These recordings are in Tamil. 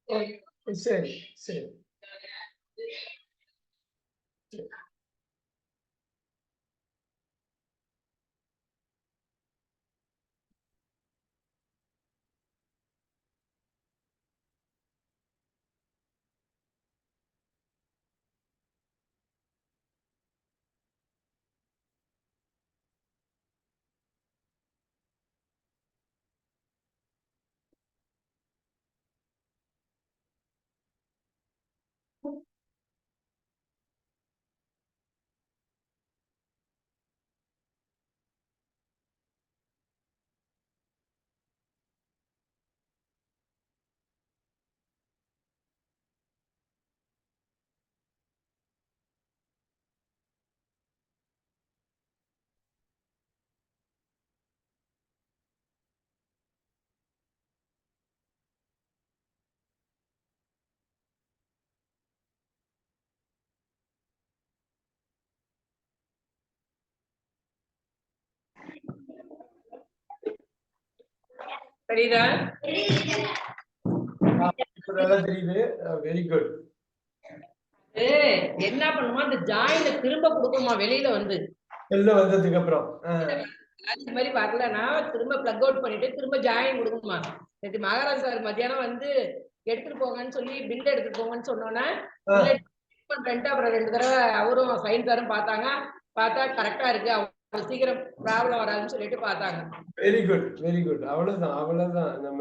சரி சரி. சரிதா? தெரியுது. Very good. என்ன பண்ணுமா, அந்த ஜாயின திரும்ப கொடுக்குமா வெளியில வந்து வந்ததுக்கு அப்புறம் இந்த மாதிரி வரலன்னா திரும்ப பிளக் அவுட் பண்ணிட்டு திரும்ப ஜாயின் கொடுக்குமா. நேற்று மகாராஜ் சார் மத்தியானம் வந்து எடுத்துட்டு போங்கன்னு சொல்லி பில் எடுத்துட்டு போங்கன்னு சொன்னோன்னா பண்ணிட்டு அப்புறம் 2 தடவை அவரும் சைன் சாரும் பார்த்தாங்க. பார்த்தா கரெக்டா இருக்கு, அவங்க சீக்கிரம் ப்ராப்ளம் வராதுன்னு சொல்லிட்டு பார்த்தாங்க. Very good very good. அவ்வளவுதான் அவ்வளவுதான். நம்ம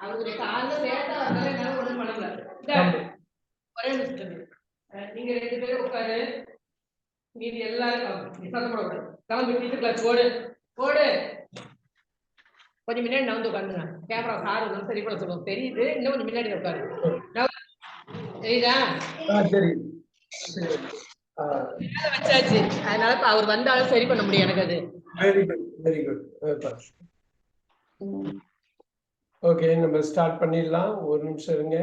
அவங்களுக்கு காலைல லேட்டா வந்தாலும் என்னால ஒண்ணும் பண்ணல. ஒரே நிமிஷம் நீங்க 2 பேரும் உட்காரு, மீதி எல்லாரும் கிளம்பி டீச்சர் கிளாஸ் போடு போடு. கொஞ்சம் முன்னாடி நான் வந்து உட்காந்துங்க. கேமரா சாரு சரி கூட சொல்லுவோம். தெரியுது, இன்னும் கொஞ்சம் முன்னாடி உட்காரு. தெரியுதா? சரி வச்சாச்சு. அதனால அவர் வந்தாலும் சரி பண்ண முடியும் எனக்கு. அது very good very good. Okay, நம்ம ஸ்டார்ட் பண்ணிடலாம். ஒரு நிமிஷம் இருங்க.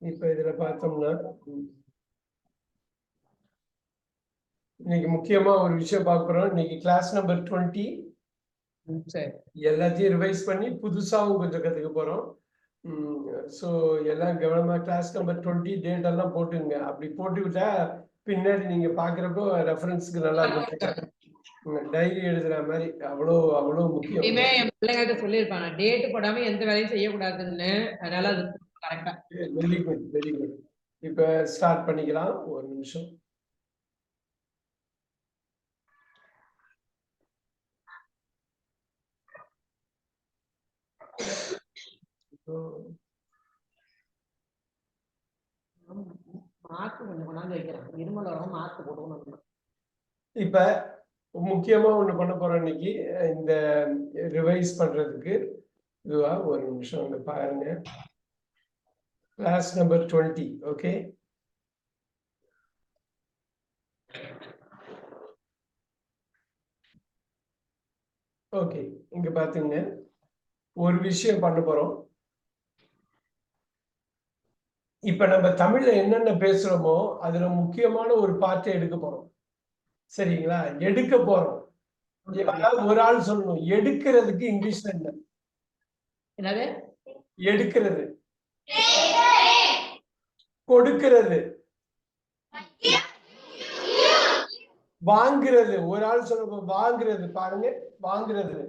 இப்ப இதுல பார்த்தோம்னா இன்னைக்கு முக்கியமா ஒரு விஷயம் பார்க்கிறோம். இன்னைக்கு கிளாஸ் நம்பர் 20 எல்லாத்தையும் ரிவைஸ் பண்ணி புதுசாவும் கொஞ்சம் கத்துக்க போறோம். ஸோ எல்லாம் கவனமா கிளாஸ் நம்பர் 20 டேட் எல்லாம் போட்டுங்க. அப்படி போட்டு விட்டா பின்னாடி நீங்க பாக்குறப்போ ரெஃபரன்ஸ்க்கு நல்லா இருக்கும். டைரி எழுதுற மாதிரி அவ்வளோ அவ்வளோ முக்கியம். என் பிள்ளைங்கள்ட்ட சொல்லியிருப்பாங்க டேட் போடாம எந்த வேலையும் செய்யக்கூடாதுன்னு. அதனால அது கரெக்டா. Very good very good. இப்ப ஸ்டார்ட் பண்ணிக்கலாம். ஒரு நிமிஷம். இப்ப முக்கியமா ஒண்ணு பண்ண போறோம் இன்னைக்கு. இந்த ரிவைஸ் பண்றதுக்கு இதுவா ஒரு நிமிஷம் வந்து பாருங்க. Class number 20. Okay, okay. இங்க பாத்துங்க, ஒரு விஷயம் பண்ண போறோம். இப்ப நம்ம தமிழ்ல என்னென்ன பேசுறோமோ அதுல முக்கியமான ஒரு பார்ட்டை எடுக்க போறோம். சரிங்களா? எடுக்க போறோம். ஒரு ஆள் சொல்லணும், எடுக்கிறதுக்கு இங்கிலீஷ்ல என்ன? என்னது? எடுக்கிறது. கொடுக்கிறது. வாங்குறது. ஒரு ஆள் சொல்ல வாங்குறது. பாருங்க, வாங்குறது.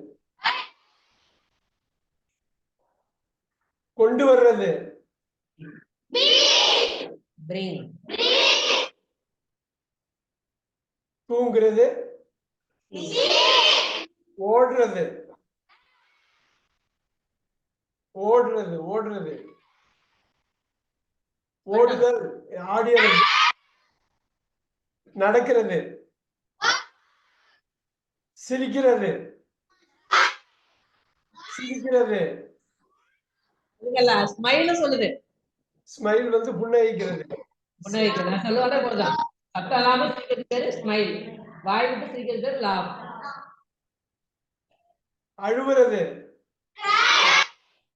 கொண்டு வர்றது. தூங்குறது. ஓடுறது. ஓடுறது ஓடுறது. ஓடுதல். ஆடியது. நடக்கிறது. சிரிக்கிறது. சிரிக்கிறது. ஸ்மைல் சொல்லுது. ஸ்மைல் வந்து புன்னகைக்கிறது. புன்னகைக்கிறது சொல்லுவாங்க போதும். சத்தலாம சிரிக்கிறது பேரு ஸ்மைல். வாய் விட்டு சிரிக்கிறது பேரு லாப். அழுவுறது.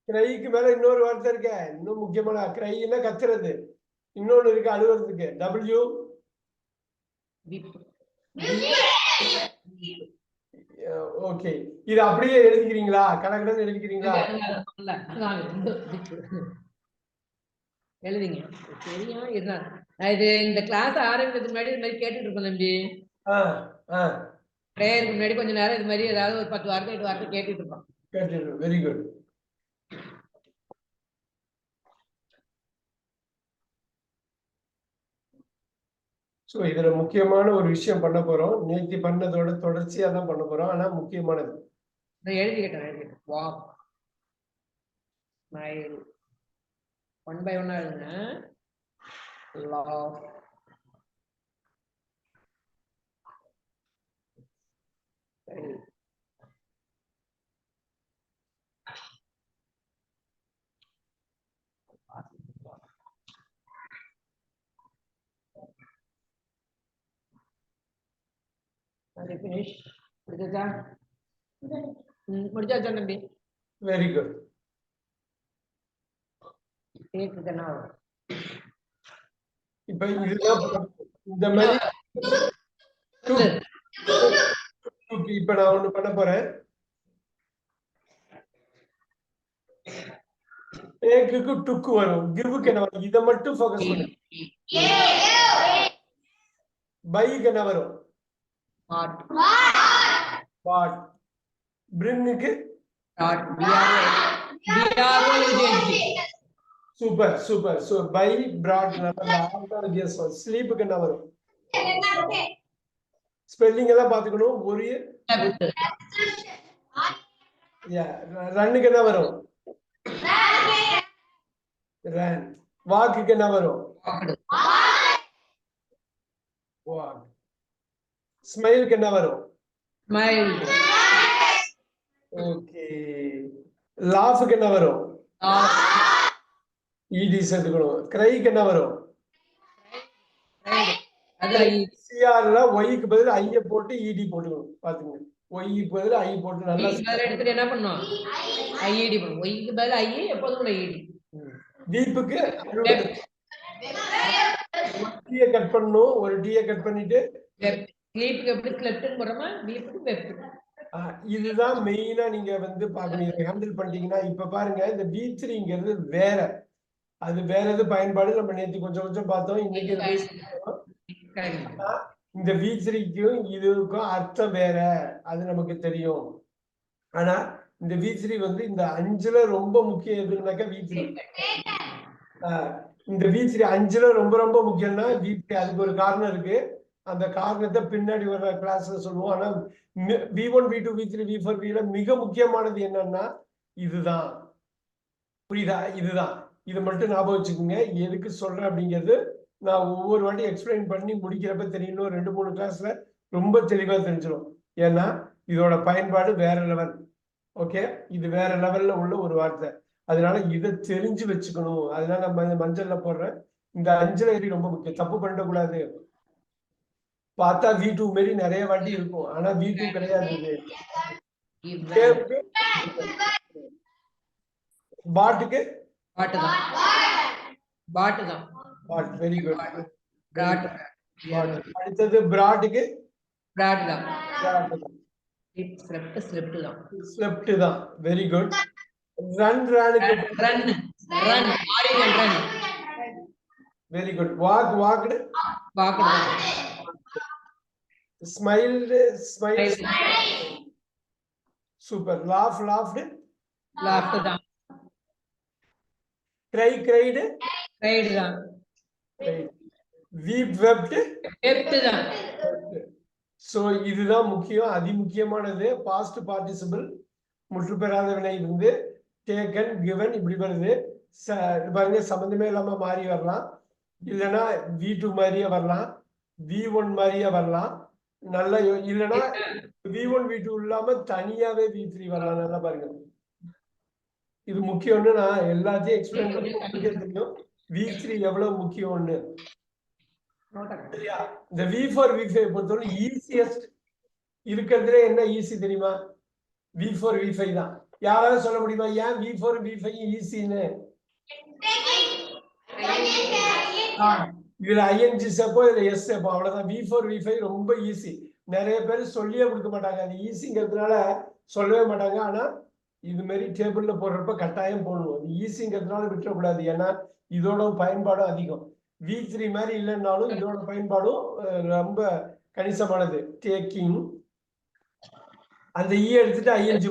கிரைக்கு மேல இன்னொரு வார்த்தை இருக்க, இன்னும் முக்கியமான கிரைன்னா கத்துறது. இன்னொன்னு இருக்கு அழுவுறதுக்கு. W ஓகே, இது அப்படியே எழுதிக்கிறீங்களா? கடகடன்னு எழுதிக்கிறீங்களா? எழுதிங்க. சரியா இருந்தா இது இந்த கிளாஸ் ஆரம்பிக்கிறதுக்கு முன்னாடி இது மாதிரி கேட்டுட்டு இருக்கோம் தம்பி. பிரேயருக்கு முன்னாடி கொஞ்ச நேரம் இது மாதிரி ஏதாவது ஒரு 10 வார்த்தை 8 வார்த்தை கேட்டுட்டு இருக்கோம். Very good. ஸோ இதுல முக்கியமான ஒரு விஷயம் பண்ண போறோம். நேற்று பண்ணதோட தொடர்ச்சியா தான் பண்ண போறோம். ஆனா முக்கியமானது எழுதிக்கிட்டேன். வாக் ஸ்மைல் 1 by 1 எழுதுங்க. laugh finish. முடிச்சாச்சா தம்பி? Very good. இப்ப இதுதான் இந்த மாதிரி இப்ப நான் ஒண்ணு பண்ண போறேன். டேக்குக்கு டுக்கு வரும், கிவ்வுக்கு என்ன வரும்? இதை மட்டும் ஃபோக்கஸ் பண்ணு. பைக்கு என்ன வரும்? வாட். பிரிங்குக்கு super super. So buy brought நல்ல வித்தியாசம். ஸ்லீப்புக்கு என்ன வரும்? ஸ்பெல்லிங் எல்லாம் பாத்துக்கணும். ஒரு ரன்னுக்கு என்ன வரும்? ரன். வாக்குக்கு என்ன வரும்? வாக். ஸ்மைலுக்கு என்ன வரும்? ஸ்மைல். ஓகே. லாஃப்க்கு என்ன வரும்? ஈடி சேர்த்துக்கணும். கிரைக்கு என்ன வரும்? சிஆர்ல ஒய்க்கு பதில் ஐய போட்டு ஈடி போட்டுக்கணும். பாத்துங்க, ஒய்க்கு பதில் ஐ போட்டு நல்லா எடுத்துட்டு என்ன பண்ணணும்? ஐடி பண்ணும். ஒய்க்கு பதில் ஐ எப்போதும் ஐடி. டீப்புக்கு டீயை கட் பண்ணணும். ஒரு டீயை கட் பண்ணிட்டு ஸ்லீப்புக்கு எப்படி லெஃப்ட்னு போறோமா? டீப்புக்கு லெஃப்ட். இதுதான் மெயினா நீங்க வந்து பாக்கணும். இதை ஹேண்டில் பண்ணிட்டீங்கன்னா இப்ப பாருங்க, இந்த B3ங்கிறது வேற, அது வேற எது பயன்பாடு நம்ம நேற்று கொஞ்சம் கொஞ்சம் பார்த்தோம். இன்னைக்கு இந்த V3க்கும் இதுக்கும் அர்த்தம் வேற, அது நமக்கு தெரியும். ஆனா இந்த V3 வந்து இந்த 5ல ரொம்ப முக்கியம் எதுனாக்கா V3. இந்த V3 5ல ரொம்ப ரொம்ப முக்கியம்னா V3. அதுக்கு ஒரு காரணம் இருக்கு. அந்த காரணத்தை பின்னாடி வர கிளாஸ்ல சொல்லுவோம். ஆனா V1 V2 V3 V4 V மிக முக்கியமானது என்னன்னா இதுதான். புரியுதா? இதுதான். இதை மட்டும் ஞாபகம் வச்சுக்கோங்க. எதுக்கு சொல்றேன் அப்படிங்கிறது நான் ஒவ்வொரு வாட்டி எக்ஸ்பிளைன் பண்ணி முடிக்கிறப்ப தெரியணும். 2-3 கிளாஸ்ல ரொம்ப தெளிவா தெரிஞ்சிடும். ஏன்னா இதோட பயன்பாடு வேற லெவல். ஓகே, இது வேற லெவல்ல உள்ள ஒரு வார்த்தை. அதனால இதை தெரிஞ்சு வச்சுக்கணும். அதனால நம்ம மஞ்சள்ல போடுறேன். இந்த 5ல ரொம்ப முக்கியம். தப்பு பண்ணிடக்கூடாது. பார்த்தா V2 மாரி நிறைய வாட்டி இருக்கும். ஆனா V2 கிடையாது. பாட்டுக்கு பாட். Very good. அடுத்தது பிராட்டுக்கு ஸ்லெப்ட் தான். Very good. Run very good. Walked smile super. Laughed தான். கிரைடு தான். வீப் வெப்ட் தான். சோ இதுதான் முக்கியம், அதிமுக்கியமானது. பாஸ்ட் பார்ட்டிசிபிள் முற்று பெறாத வினை இருந்து டேக்கன் கிவன் இப்படி வருது. பாருங்க, சம்பந்தமே இல்லாம மாறி வரலாம். இல்லைன்னா V2 மாதிரியே வரலாம், V1 மாதிரியே வரலாம். நல்லா இல்லைன்னா V1 V2 இல்லாம தனியாவே V3 வரலாம். நல்லா பாருங்க, இது முக்கியம்னு நான் எல்லாத்தையும் எக்ஸ்பிளைன் பண்ணி தெரியும் V3 எவ்வளவு முக்கியம்னு. சரியா? இந்த V4 V5 பொறுத்தவரை ஈஸியஸ்ட் இருக்கிறதுல என்ன ஈஸி தெரியுமா? V4 V5 தான். யாராவது சொல்ல முடியுமா ஏன் V4 V5 ஈஸின்னு? இதுல ஐஎன்ஜி சேர்ப்போம், இதுல எஸ் சேர்ப்போம், அவ்வளவுதான். V4 V5 ரொம்ப ஈஸி. நிறைய பேர் சொல்லியே கொடுக்க மாட்டாங்க. அது ஈஸிங்கிறதுனால சொல்லவே மாட்டாங்க. ஆனா இது மாதிரி டேபிள்ல போடுறப்ப கட்டாயம் போடணும். ஈஸிங்கிறதுனால விட்டுறக்கூடாது. ஏன்னா இதோட பயன்பாடும் அதிகம். V3 மாதிரி இல்லைன்னாலும் இதோட பயன்பாடும் ரொம்ப கணிசமானது. டேக்கிங், அந்த இ எடுத்துட்டு ஐஎன்ஜி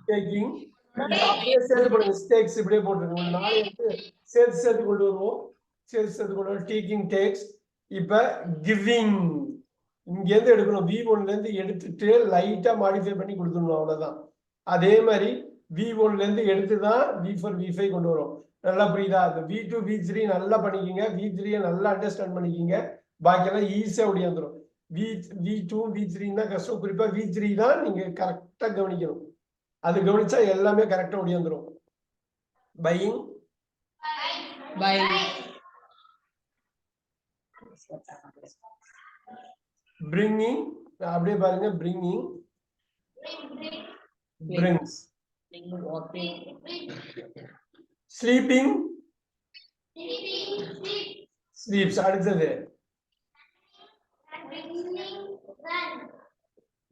டேக்கிங், அப்படியே சேர்த்து போடுங்க. ஸ்டேக்ஸ் இப்படியே போட்டுருங்க. 4 எடுத்து சேர்த்து கொண்டு வருவோம். சேர்த்து கொண்டு வருவோம். Taking, tax. இப்ப கிவிங் இங்க இருந்து எடுக்கணும். V1ல இருந்து எடுத்துட்டு லைட்டா மாடிஃபை பண்ணி கொடுத்துடணும், அவ்வளவுதான். அதே மாதிரி V1ல இருந்து எடுத்துதான் V4 V5 கொண்டு வரும். நல்லா புரியுதா? அந்த V2 V3 நல்லா பண்ணிக்கிங்க. V3 நல்லா அண்டர்ஸ்டாண்ட் பண்ணிக்கிங்க. பாக்கியெல்லாம் ஈஸியா ஓடி வந்துடும். V2 V3 தான் கஷ்டம். குறிப்பா V3 தான் நீங்க கரெக்டா கவனிக்கணும். அது கவனிச்சா எல்லாமே கரெக்டா ஓடி வந்துடும். பையிங், பிரிங்கிங், அப்படியே பாருங்க. Bringing, brings, sleeping, sleeps. அடுத்தது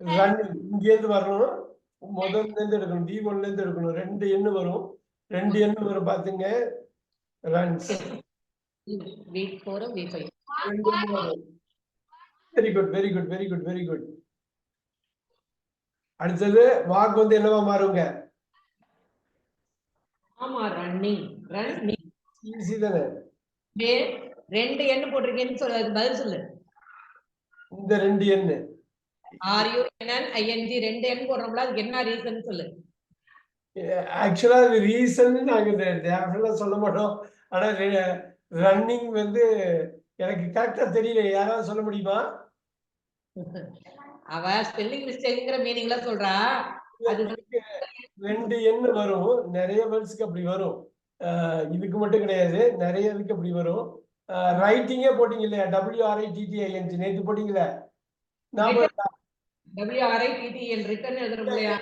ரன்னிங். இங்க இருந்து வரணும், முதல்ல இருந்து எடுக்கணும். V1ல இருந்து எடுக்கணும். 2 எண்ணு வரும். 2 எண்ணு வரும் பாத்துங்க. Runs. V4 V5. Very good, very good, very good, very good. அடுத்தது வாக் வந்து என்னவா மாறுங்க? ஆமா, ரன்னிங். ரன்னிங் ஈஸி தானே. 2 எண்ணு போட்டிருக்கேன்னு சொல்லு, அதுக்கு பதில் சொல்லு. இந்த 2 எண்ணு RUNNING 2 எண் போடுறோம்ல, அதுக்கு என்ன ரீசன் சொல்லு. ஆக்சுவலா அது ரீசன் நாங்க டெஃபினட்டா சொல்ல மாட்டோம். ஆனா ரன்னிங் வந்து எனக்கு கரெக்டா தெரியல. யாராவது சொல்ல முடியுமா? அவ ஸ்பெல்லிங் மிஸ்டேக்ங்கற மீனிங்ல சொல்றா. அது 2 எண்ணு வரும். நிறைய வேர்ட்ஸ்க்கு அப்படி வரும். இதுக்கு மட்டும் கிடையாது, நிறைய இதுக்கு அப்படி வரும். ரைட்டிங்கே போட்டீங்க இல்லையா? WRITTING நேத்து போட்டீங்களே. WRITTEN ரிட்டர்ன் எழுதுறோம் இல்லையா?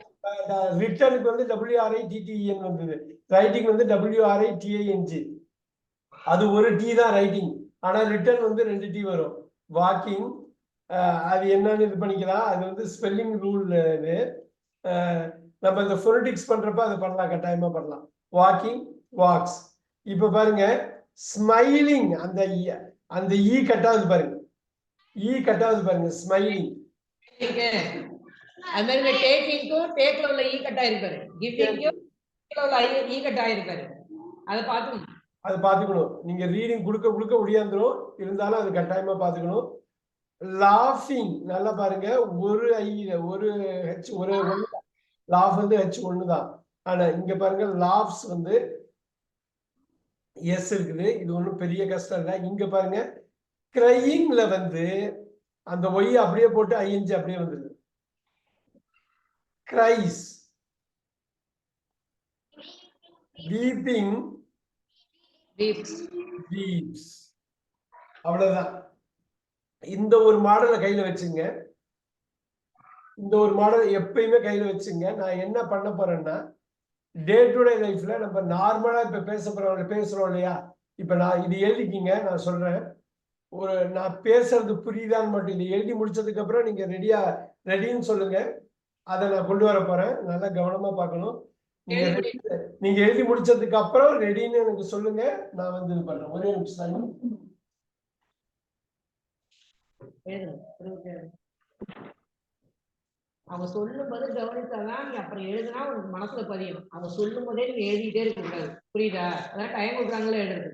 ரிட்டனுக்கு வந்து WRITTEN வந்தது. ரைட்டிங் வந்து WRITING. அது ஒரு டி தான் ரைட்டிங். ஆனா ரிட்டர்ன் வந்து 2 டி வரும். வாக்கிங், அது என்னன்னு இது பண்ணிக்கலாம். அது வந்து ஸ்பெல்லிங் ரூல். இது நம்ம இந்த ஃபோனடிக்ஸ் பண்றப்ப அதை பண்ணலாம், கட்டாயமா பண்ணலாம். Walking, walks. இப்ப பாருங்க, ஸ்மைலிங். அந்த ஈ கட்டாவது பாருங்க. ஈ கட்டாவது பாருங்க. ஸ்மைலிங். அந்த டேக்கிங்க்கும் டேக்ல உள்ள ஈ கட் ஆயிருப்பாரு. கிவிங்க்கும் உள்ள ஈ கட் ஆயிருப்பாரு. அதை பார்த்துக்கணும். அதை பார்த்துக்கணும். நீங்க ரீடிங் கொடுக்க ஒடியாந்துரும். இருந்தாலும் அது கட்டாயமா பார்த்துக்கணும். லாஃபிங் நல்லா பாருங்க. ஒரு ஐ, ஒரு ஹெச், ஒரு லாஃப் வந்து H1 தான். ஆனா இங்க பாருங்க, லாஃப்ஸ் வந்து எஸ் இருக்குது. இது ஒன்றும் பெரிய கஷ்டம் இல்லை. இங்க பாருங்க, கிரையிங்ல வந்து அந்த ஒய் அப்படியே போட்டு ஐஎன்ஜி அப்படியே வந்துருது. கிரைஸ். Weeping, weeps. அவ்வளவுதான். இந்த ஒரு மாடலை கையில வச்சுங்க. இந்த ஒரு மாடல் எப்பயுமே கையில வச்சுங்க. நான் என்ன பண்ண போறேன்னா, டே டு டே லைஃப்ல நம்ம நார்மலா இப்ப பேசுறோம் இல்லையா? இப்ப நான் இது எழுதிக்கிங்க, நான் சொல்றேன். நான் பேசுறது புரியுதான்னு மட்டும் இதை எழுதி முடிச்சதுக்கு அப்புறம் நீங்க ரெடின்னு சொல்லுங்க. அதை நான் கொண்டு வர போறேன். நல்லா கவனமா பார்க்கணும். நீங்க எழுதி முடிச்சதுக்கு அப்புறம் ரெடின்னு எனக்கு சொல்லுங்க. நான் வந்து இது பண்றேன். ஒரே நிமிஷம். அவங்க சொல்லும் போது கவனிச்சாதான் நீ அப்புறம் எழுதுனா உனக்கு மனசுல பதியும். அவங்க சொல்லும் போதே நீங்க எழுதிட்டே இருக்க கூடாது. புரியுதா? அதான் டைம் கொடுக்குறாங்களே எழுதுறது.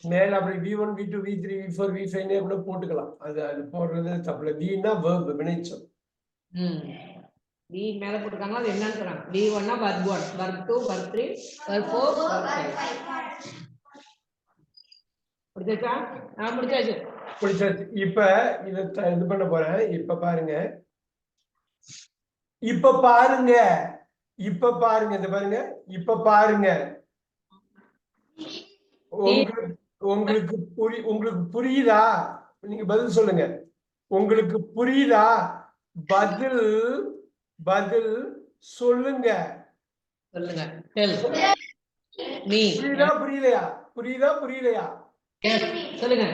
மேல அப்படி V1 V2 V3 V4 V5 கூட போட்டுக்கலாம். அது போடுறது தப்புல. வீணா வெர்ப், வினைச்சொல். வி மேல போட்டுருக்காங்க, அது என்னன்னு சொல்றாங்க. V1 verb 1, verb 2, verb 3, verb 4, verb 5. முடிச்சாச்சா? முடிச்சாச்சு. முடிச்சாச்சு. இப்ப இத இது பண்ண போறேன். இப்ப பாருங்க, இப்ப பாருங்க, இப்ப பாருங்க, இந்த பாருங்க, இப்ப பாருங்க. உங்களுக்கு உங்களுக்கு புரியுதா? நீங்க பதில் சொல்லுங்க. உங்களுக்கு புரியுதா? பதில் பதில் சொல்லுங்க. சொல்லுங்க. Tell me. புரியுதா புரியலையா? புரியுதா புரியலையா? எஸ் சொல்லுங்க.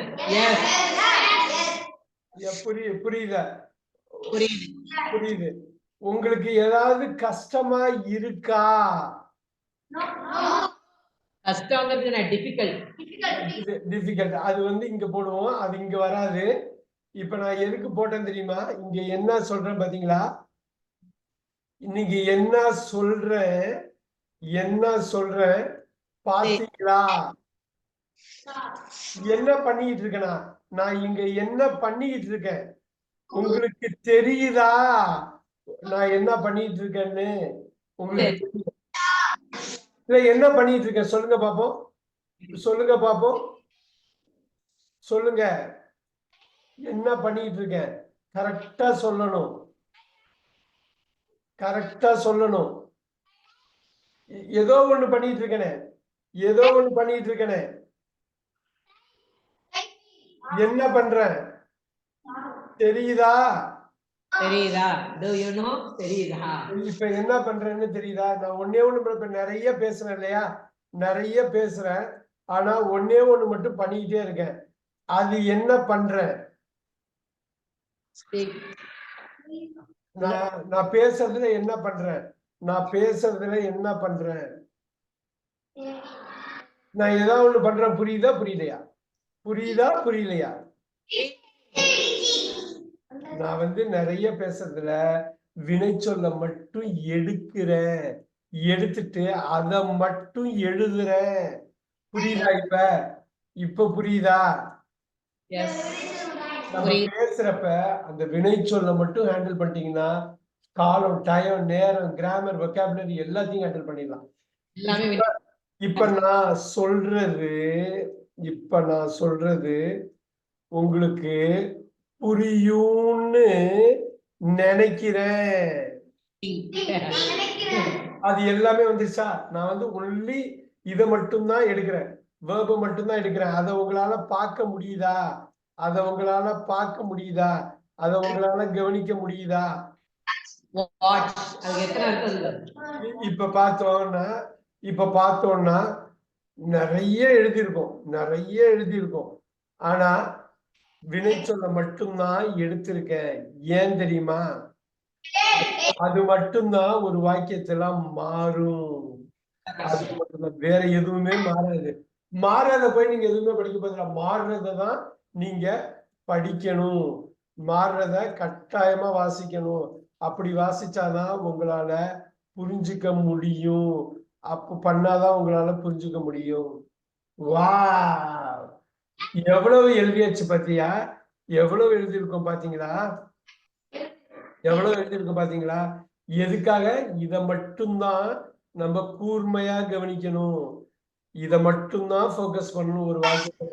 எஸ் புரியுதா? புரியுது. புரியுது. உங்களுக்கு ஏதாவது கஷ்டமா இருக்கா? கஷ்டங்கிறது டிஃபிகல்ட். டிஃபிகல்ட். அது வந்து இங்க போடுவோம், அது இங்க வராது. இப்ப நான் எதுக்கு போட்டேன் தெரியுமா? இங்க என்ன சொல்றேன் பாத்தீங்களா? இன்னைக்கு என்ன சொல்றேன், என்ன சொல்றேன் பாத்தீங்களா? என்ன பண்ணிட்டு இருக்கேனா? நான் இங்க என்ன பண்ணிட்டு இருக்கேன் உங்களுக்கு தெரியுதா? நான் என்ன பண்ணிட்டு இருக்கேன்னு உங்களுக்கு இல்ல, என்ன பண்ணிட்டு இருக்கேன் சொல்லுங்க பாப்போம். சொல்லுங்க பாப்போம். சொல்லுங்க, என்ன பண்ணிட்டு இருக்கேன்? கரெக்டா சொல்லணும், கரெக்டா சொல்லணும். ஏதோ ஒண்ணு பண்ணிட்டு இருக்கேனே, ஏதோ ஒண்ணு பண்ணிட்டு இருக்கேனே. என்ன பண்றேன் தெரியுதா? தெரியுதா? Do you know? தெரியுதா? இப்ப என்ன பண்றேன்னு தெரியுதா? நான் ஒன்னே ஒண்ணு இப்ப நிறைய பேசுறேன் இல்லையா? நிறைய பேசுறேன். ஆனா ஒன்னே ஒண்ணு மட்டும் பண்ணிக்கிட்டே இருக்கேன். அது என்ன பண்றேன்? நான் பேசுறதுல என்ன பண்றேன்? நான் பேசுறதுல என்ன பண்றேன்? நான் ஏதாவது ஒண்ணு பண்றேன். புரியுதா புரியலையா? புரியுதா புரியலையா? நான் வந்து நிறைய பேசுறதுல வினை சொல்ல மட்டும் எடுக்கிறேன். எடுத்துட்டு அதை மட்டும் எழுதுறேன். புரியுதா? இப்ப புரியுதா? நம்ம பேசுறப்ப அந்த வினை சொல்ல மட்டும் ஹேண்டில் பண்ணிட்டீங்கன்னா காலம், டைம், நேரம், கிராமர், வொக்காபுலரி எல்லாத்தையும் ஹேண்டில் பண்ணிடலாம். இப்ப நான் சொல்றது உங்களுக்கு புரியும்னு நினைக்கிறேன். அது எல்லாமே வந்துச்சா? நான் வந்து ஒன்லி இதை மட்டும்தான் எடுக்கிறேன், வேர்பை மட்டும்தான் எடுக்கிறேன். அதை உங்களால பார்க்க முடியுதா? அதை உங்களால பார்க்க முடியுதா? அதை உங்களால கவனிக்க முடியுதா? இப்ப பார்த்தோம்னா நிறைய எழுதியிருக்கோம். ஆனா வினை சொல்ல மட்டும்தான் எடுத்திருக்கேன். ஏன் தெரியுமா? அது மட்டும்தான் ஒரு வாக்கியத்தெல்லாம் மாறும். அது மட்டும்தான், வேற எதுவுமே மாறாது. மாறாத போய் நீங்க எதுவுமே படிக்க போதில்லை. மாறுறதான் நீங்க படிக்கணும். மாறுறத கட்டாயமா வாசிக்கணும். அப்படி வாசிச்சாதான் உங்களால புரிஞ்சுக்க முடியும். அப்ப பண்ணாதான் உங்களால புரிஞ்சுக்க முடியும். வா, எவ்வளவு எழுதியாச்சு பாத்தியா? எவ்வளவு எழுதியிருக்கோம் பாத்தீங்களா? எவ்வளவு எழுதியிருக்கோம் பாத்தீங்களா? எதுக்காக? இதை மட்டும்தான் நம்ம கூர்மையா கவனிக்கணும். இதை மட்டும்தான் போக்கஸ் பண்ணணும் ஒரு வாக்கியத்தை.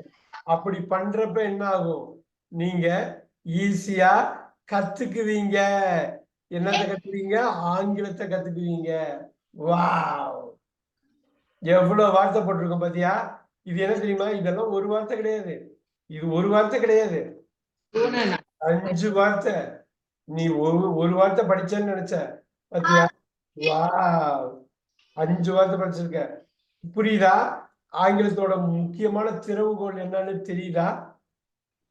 அப்படி பண்றப்ப என்ன ஆகும்? நீங்க ஈஸியா கத்துக்குவீங்க. என்னத்தை கத்துக்குவீங்க? ஆங்கிலத்தை கத்துக்குவீங்க. வாவ், எவ்வளவு வார்த்தை போட்டிருக்கோம் பாத்தியா? இது என்ன தெரியுமா? இதெல்லாம் ஒரு வார்த்தை கிடையாது. இது ஒரு வார்த்தை கிடையாது, 5 வார்த்தை. நீ ஒரு வார்த்தை படிச்சேன்னு நினைச்ச பாத்தியா? வாவ், 5 வார்த்தை படிச்சிருக்க. புரியுதா? ஆங்கிலத்தோட முக்கியமான திறவுகோல் என்னன்னு தெரியுதா?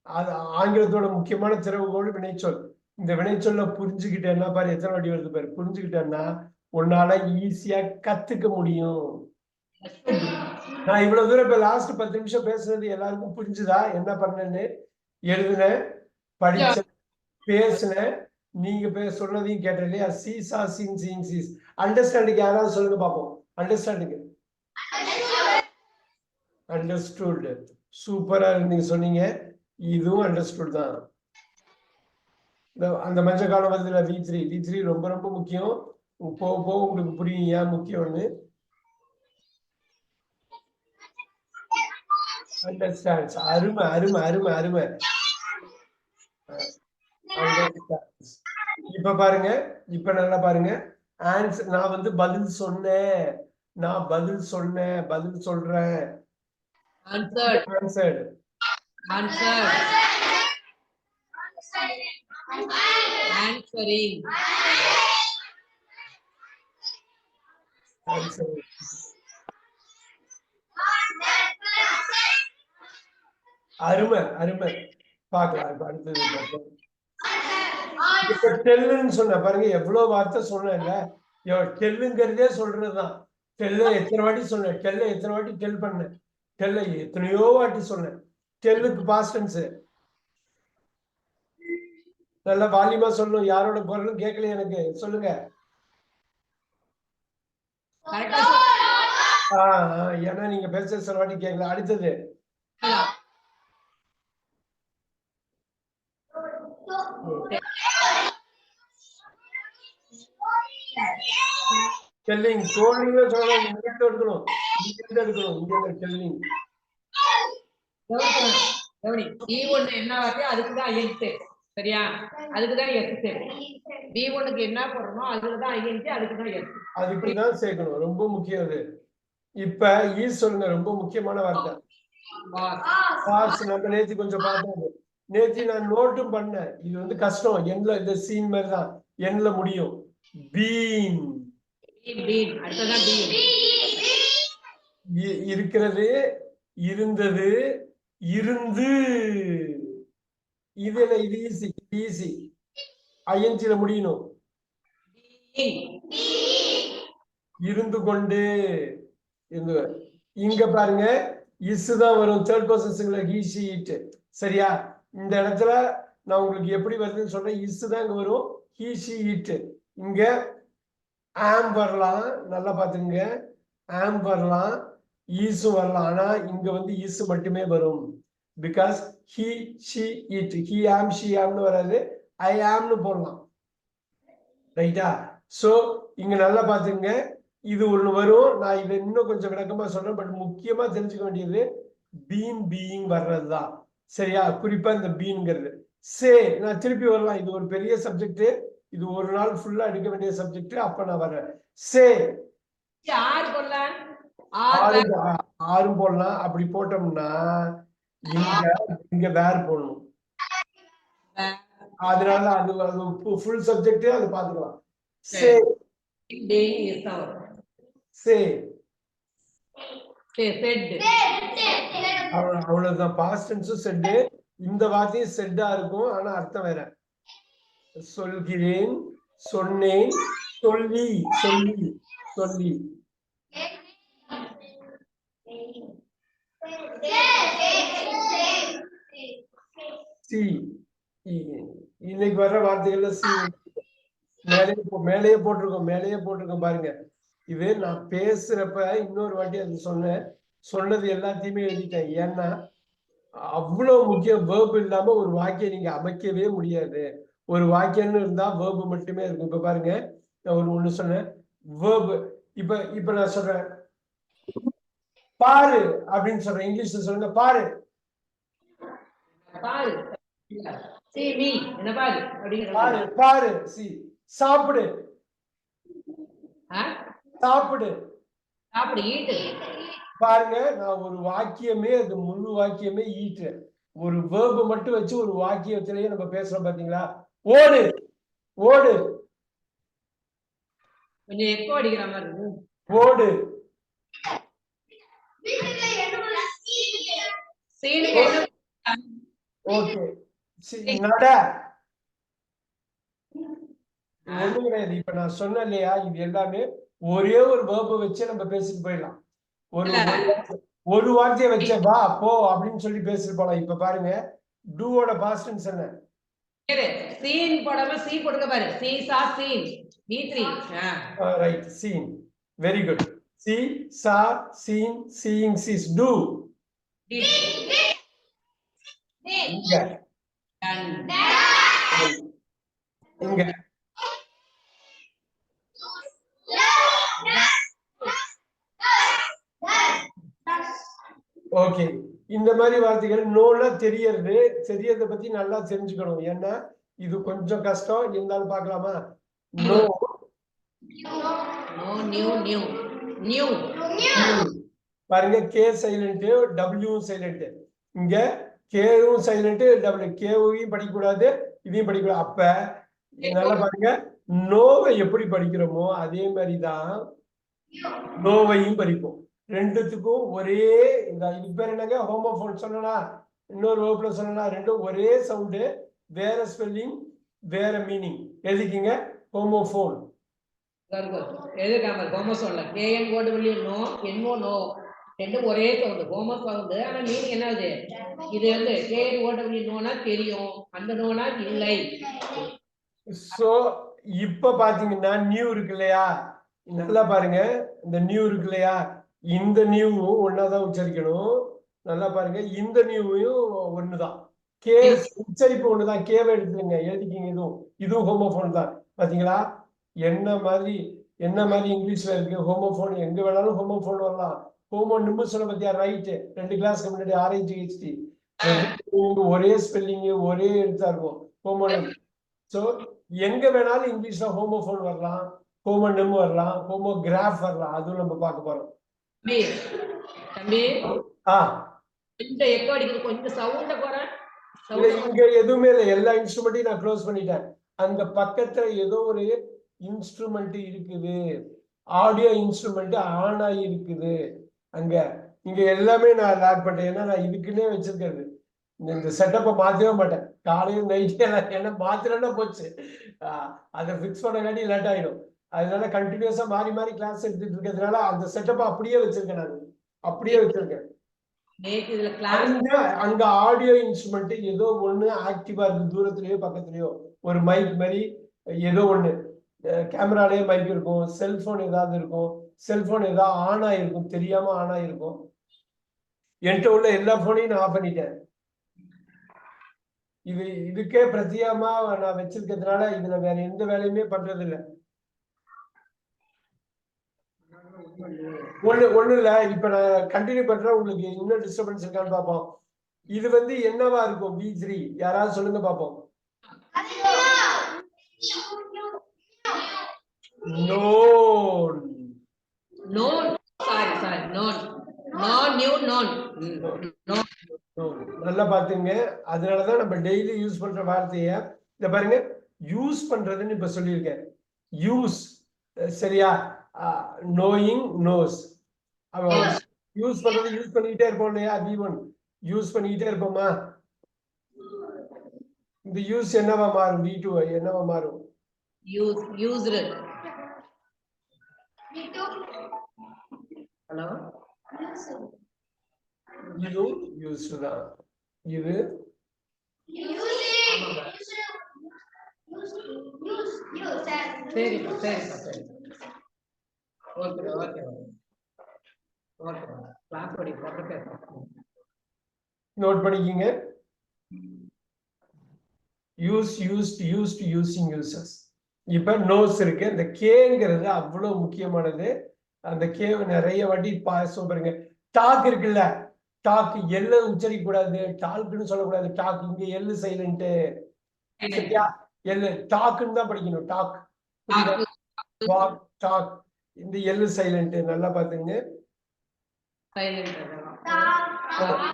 அது ஆங்கிலத்தோட முக்கியமான திறவுகோல் வினைச்சொல். இந்த வினைச்சொல்ல புரிஞ்சுக்கிட்டேன்னா பாரு, எத்தனை வாட்டி வருது பாரு. புரிஞ்சுக்கிட்டேன்னா உன்னால ஈஸியா கத்துக்க முடியும். நான் இவ்வளவு தூரம் இப்ப லாஸ்ட் 10 நிமிஷம் பேசுனது எல்லாருக்கும் புரிஞ்சுதா? என்ன பண்ணேன்னு எழுதுனேன், படிச்சேன், பேசுனேன். நீங்க சொன்னதையும் கேட்டேன் இல்லையா? See saw seen seen sees. Understanding யாராவது சொல்லுங்க பாப்போம். அண்டர்ஸ்டாண்டிங். அண்டர்ஸ்டுட். சூப்பரா நீங்க சொன்னீங்க. இதுவும் அண்டர்ஸ்டுட் தான். அந்த மஞ்சள் காலம் வருதுல V3 ரொம்ப ரொம்ப முக்கியம். போக போக உங்களுக்கு புரியும் ஏன் முக்கியம்னு. அண்டர்ஸ்டாண்ட்ஸ். அருமை அருமை அருமை அருமை. இப்ப பாருங்க, இப்ப நல்லா பாருங்க. ஆன்சர் நான் வந்து பதில் சொன்னேன், நான் பதில் சொன்னேன், பதில் சொல்றேன். Answered. Answered. Answered. Answering. Answered. அருமை அருமை. பார்க்கலாம் இப்ப அடுத்தது பார்ப்போம். இப்ப டெல்லுன்னு சொன்ன பாருங்க, எவ்வளவு வார்த்தை சொன்னேன்ல. டெல்லுங்கிறதே சொல்றதுதான். டெல்ல எத்தனை வாட்டி சொன்னேன், டெல்ல எத்தனை வாட்டி டெல் பண்ணேன், டெல்ல எத்தனையோ வாட்டி சொன்னேன். டெல்லுக்கு பாஸ்ட் டென்ஸ். நல்லா வால்யூமா சொல்லணும், யாரோட குரலும் கேட்கல எனக்கு. சொல்லுங்க. ஏன்னா நீங்க பேச சில வாட்டி கேட்கல. அடுத்தது டெல்லிங். தோல்விங்க சொல்லணும், இங்க எடுக்கணும், இங்க எடுக்கணும், இங்க டெல்லிங். B1 என்ன வார்த்தையோ அதுக்குதான் ஐஎன்சி. சரியா? அதுக்குதான் எஸ். B1க்கு என்ன போடுறோமோ அதுக்குதான் ஐஎன்சி, அதுக்குதான் எஸ். அதுக்குதான் சேர்க்கணும். ரொம்ப முக்கியம் அது. இப்ப சொல்லுங்க, ரொம்ப முக்கியமான வார்த்தை. பாஸ். நம்ம நேத்தி கொஞ்சம் பார்த்தோம். நேத்தி நான் நோட்டும் பண்ணேன். இது வந்து கஷ்டம். எண்ல இந்த சீன் மாதிரி தான் எண்ல முடியும். பீன். இருக்கிறது, இருந்தது, இருந்து. இது என்ன? இது ஈஸி, ஈஸி. ஐஎன்ஜில முடியணும். இருந்து கொண்டு. இங்க பாருங்க, இஸ்தான் வரும். Third person singular, he she it. சரியா? இந்த இடத்துல நான் உங்களுக்கு எப்படி வருதுன்னு சொல்றேன். இஸ்தான் இங்க வரும், ஹி ஷி இட். இங்க ஆம் வரலாம், நல்லா பாத்துங்க. ஆம் வரலாம், ஈஸு வரலாம். ஆனா இங்க வந்து ஈஸு மட்டுமே வரும். Because he she it. He ஆம் ஷி ஆம்னு வராது, ஐ ஆம்னு போடலாம். ரைட்டா? சோ இங்க நல்லா பாத்துங்க. இது ஒண்ணு வரும். நான் இதை இன்னும் கொஞ்சம் விளக்கமா சொல்றேன். பட் முக்கியமா தெரிஞ்சுக்க வேண்டியது பீன், பீயிங் வர்றதுதான். சரியா? குறிப்பா இந்த பீன்ங்கிறது. சே, நான் திருப்பி வரலாம். இது ஒரு பெரிய சப்ஜெக்ட். இது ஒரு நாள் ஃபுல்லா எடுக்க வேண்டிய சப்ஜெக்ட். அப்ப நான் வரேன். சே ஆறும் போடலாம். அப்படி போட்டோம்னா இங்க வேர் போடணும். அதனால அது ஃபுல் சப்ஜெக்ட். அது பாத்துக்கலாம். சே சே அவ்வளவுதான். பாஸ்ட் டென்ஸும் செட். இந்த வார்த்தையும் செட்டா இருக்கும், ஆனா அர்த்தம் வேற. சொல்கிறேன், சொன்னேன், சொல்லி, சொல்லி, சொல்லி. சி. இன்னைக்கு வர்ற வார்த்தைகள்ல சி மேலேயே போட்டிருக்கோம், மேலேயே போட்டிருக்கோம் பாருங்க. இது நான் பேசுறப்ப இன்னொரு வாட்டி அது சொன்னது எல்லாத்தையுமே எழுதிட்டேன். ஏன்னா அவ்வளவு முக்கியம். வேர்பு இல்லாம ஒரு வாக்கியம் நீங்க அமைக்கவே முடியாது. ஒரு வாக்கியம்னு இருந்தா வேர்பு மட்டுமே இருக்கும். இப்ப பாருங்க, நான் ஒண்ணு சொன்னேன். வேர்பு. இப்ப நான் சொல்றேன், பாரு அப்படின்னு சொல்றேன். இங்கிலீஷ்ல சொல்லுங்க, பாரு. பாரு, பாரு. சி. சாப்பிடு, சாப்பிடு. பாருங்க, நான் ஒரு வாக்கியமே, அது முழு வாக்கியமே ஈட்டு. ஒரு வேர்பு மட்டும் வச்சு ஒரு வாக்கியத்திலேயே நம்ம பேசுறோம் பாத்தீங்களா? ஓடு, ஓடு. கொஞ்சம் எக்கோ அடிக்கிற மாதிரி இருக்கு. ஓடு. ஓகே. நட. ஒண்ணு கிடையாது. இப்ப நான் சொன்னேன் இல்லையா, இது எல்லாமே ஒரே ஒரு வேர்பை வச்சு நம்ம பேசிட்டு போயிடலாம். ஒரு வார்த்தையை வச்ச வா போ அப்படின்னு சொல்லி பேசிட்டு போலாம். இப்ப பாருங்க, டூவோட பாஸ்ட் டென்ஸ் என்ன? சீன் போடாம சி போடுங்க பாரு. See saw seen. B3. Right. Seen. Very good. See saw seen, seeing, sees. Do. இங்க ஓகே. இந்த மாதிரி வார்த்தைகள் நோனா தெரியறத பத்தி நல்லா தெரிஞ்சுக்கணும். ஏன்னா இது கொஞ்சம் கஷ்டம் இருந்தாலும் பார்க்கலாமா? Know no knew new new பாருங்க, கே சைலண்ட், டபிள்யூ சைலண்ட். இங்க கேவும் சைலண்ட், டபிள்யூ கேவையும் படிக்கக்கூடாது, இதையும் படிக்கக்கூடாது. அப்ப நல்லா பாருங்க, நோவை எப்படி படிக்கிறோமோ அதே மாதிரிதான் நோவையும் படிப்போம். ரெண்டுத்துக்கும் ஒரே இது பேர் என்னங்க, ஹோமோபோன் சொன்னா, இன்னொரு வகுப்புல சொன்னா, ரெண்டும் ஒரே சவுண்டு, வேற ஸ்பெல்லிங், வேற மீனிங். எழுதிக்கிங்க, ஹோமோபோன். எழுதிருக்காங்க ஹோமோசோன்ல K N O W know N O no ரெண்டும் ஒரே சவுண்டு ஹோமோ சவுண்டு. ஆனா மீனிங் என்னது? இது வந்து கேஎன் ஓடபிள்யூ நோனா தெரியும், அந்த நோனா இல்லை. சோ இப்ப பாத்தீங்கன்னா நியூ இருக்கு இல்லையா, நல்லா பாருங்க, இந்த நியூ இருக்கு இல்லையா, இந்த நியூவும் ஒன்னாதான் உச்சரிக்கணும். நல்லா பாருங்க, இந்த நியூவையும் ஒண்ணுதான். கே உச்சரிப்பு ஒண்ணுதான். கேவை எடுத்துருங்க, எழுதிக்கிங்க. இதுவும் ஹோமோபோன் தான். பாத்தீங்களா என்ன மாதிரி இங்கிலீஷ்ல இருக்கு ஹோமோபோன். எங்க வேணாலும் ஹோமோபோன் வரலாம். ஹோமோ நிம்பு சொல்ல பத்தியா, ரைட். 2 கிளாஸ்க்கு முன்னாடி RHT ஒரே ஸ்பெல்லிங், ஒரே எழுத்தா இருக்கும் ஹோமோனிம். சோ எங்க வேணாலும் இங்கிலீஷ்ல ஹோமோபோன் வரலாம், ஹோமோனிம் வரலாம், ஹோமோகிராஃப் வரலாம். அதுவும் நம்ம பார்க்க போறோம். தம்பி இந்த எக்கோ அடிக்குது, கொஞ்சம் சவுண்ட போறேன். இங்க எதுவுமே இல்லை, எல்லா இன்ஸ்ட்ருமெண்ட்டையும் நான் க்ளோஸ் பண்ணிட்டேன். அந்த பக்கத்துல ஏதோ ஒரு இன்ஸ்ட்ருமெண்ட் இருக்குது, ஆடியோ இன்ஸ்ட்ருமெண்ட் ஆன் ஆகி இருக்குது அங்க. இங்க எல்லாமே நான் லாக் பண்ணிட்டேன். ஏன்னா நான் இதுக்குன்னே வச்சிருக்கிறது. இந்த செட்டப்பை மாத்தவே மாட்டேன். காலையில் நைட்டு என்ன மாத்திரன்னா போச்சு. அதை பிக்ஸ் பண்ணங்காட்டி லேட் ஆயிடும். அதனால கண்டினியூஸா மாறி மாறி கிளாஸ் எடுத்துட்டு இருக்கிறதுனால அந்த செட்டப்பை அப்படியே வச்சிருக்கேன். நான் அப்படியே வச்சிருக்கேன். அங்க ஆடியோ இன்ஸ்ட்ருமெண்ட் ஏதோ ஒண்ணு ஆக்டிவா இருக்கு, தூரத்திலயோ பக்கத்துலயோ. ஒரு மைக் மாதிரி ஏதோ ஒண்ணு, கேமராலயே மைக் இருக்கும், செல்போன் ஏதாவது இருக்கும், செல்போன் ஏதாவது ஆன் ஆயிருக்கும், தெரியாம ஆன் ஆயிருக்கும். என்கிட்ட உள்ள எல்லா போனையும் நான் ஆஃப் பண்ணிட்டேன். இதுக்கே பிரத்யேகமா நான் வச்சிருக்கிறதுனால இதுல வேற எந்த வேலையுமே பண்றது இல்லை. ஒண்ணு இல்ல, இப்ப நான் கண்டினியூ பண்றேன். உங்களுக்கு இன்னும் டிஸ்டர்பன்ஸ் இருக்கான்னு பாப்போம். இது வந்து என்னவா இருக்கும்? B3 யாராவது சொல்லுங்க பாப்போம். Known. Known sorry known new known. நல்லா பாத்துங்க. அதனாலதான் நம்ம டெய்லி யூஸ் பண்ற வார்த்தைய இத பாருங்க, யூஸ் பண்றதுன்னு இப்ப சொல்லியிருக்கேன். யூஸ், சரியா? Knowing, knows. யூஸ் பண்றது யூஸ் பண்ணிக்கிட்டே இருப்போம் இல்லையா? V1 யூஸ் பண்ணிக்கிட்டே இருப்போமா? இந்த யூஸ் என்னவா மாறும்? V2 என்னவா மாறும்? யூஸ்டு. ஹலோ, இது யூஸ்டு தான். இது சரி சரி ஓகே ஓகே ஓகே கிளாஸ் படி போட்டு நோட் பண்ணிக்கிங்க. Use, used, used, using, uses. இப்ப நோஸ் இருக்கு. இந்த கேங்கிறது அவ்வளவு முக்கியமானது. அந்த கேவை நிறைய வாட்டி பாருங்க. டாக் இருக்குல்ல, டாக் எல்ல உச்சரிக்க கூடாது, டால்க்குன்னு சொல்லக்கூடாது. டாக் இங்க எல்லு சைலண்ட், சரியா? எல்லு டாக்குன்னு தான் படிக்கணும். Talk, walk, talk. இந்த எல்லு சைலண்ட். நல்லா பாத்துங்க.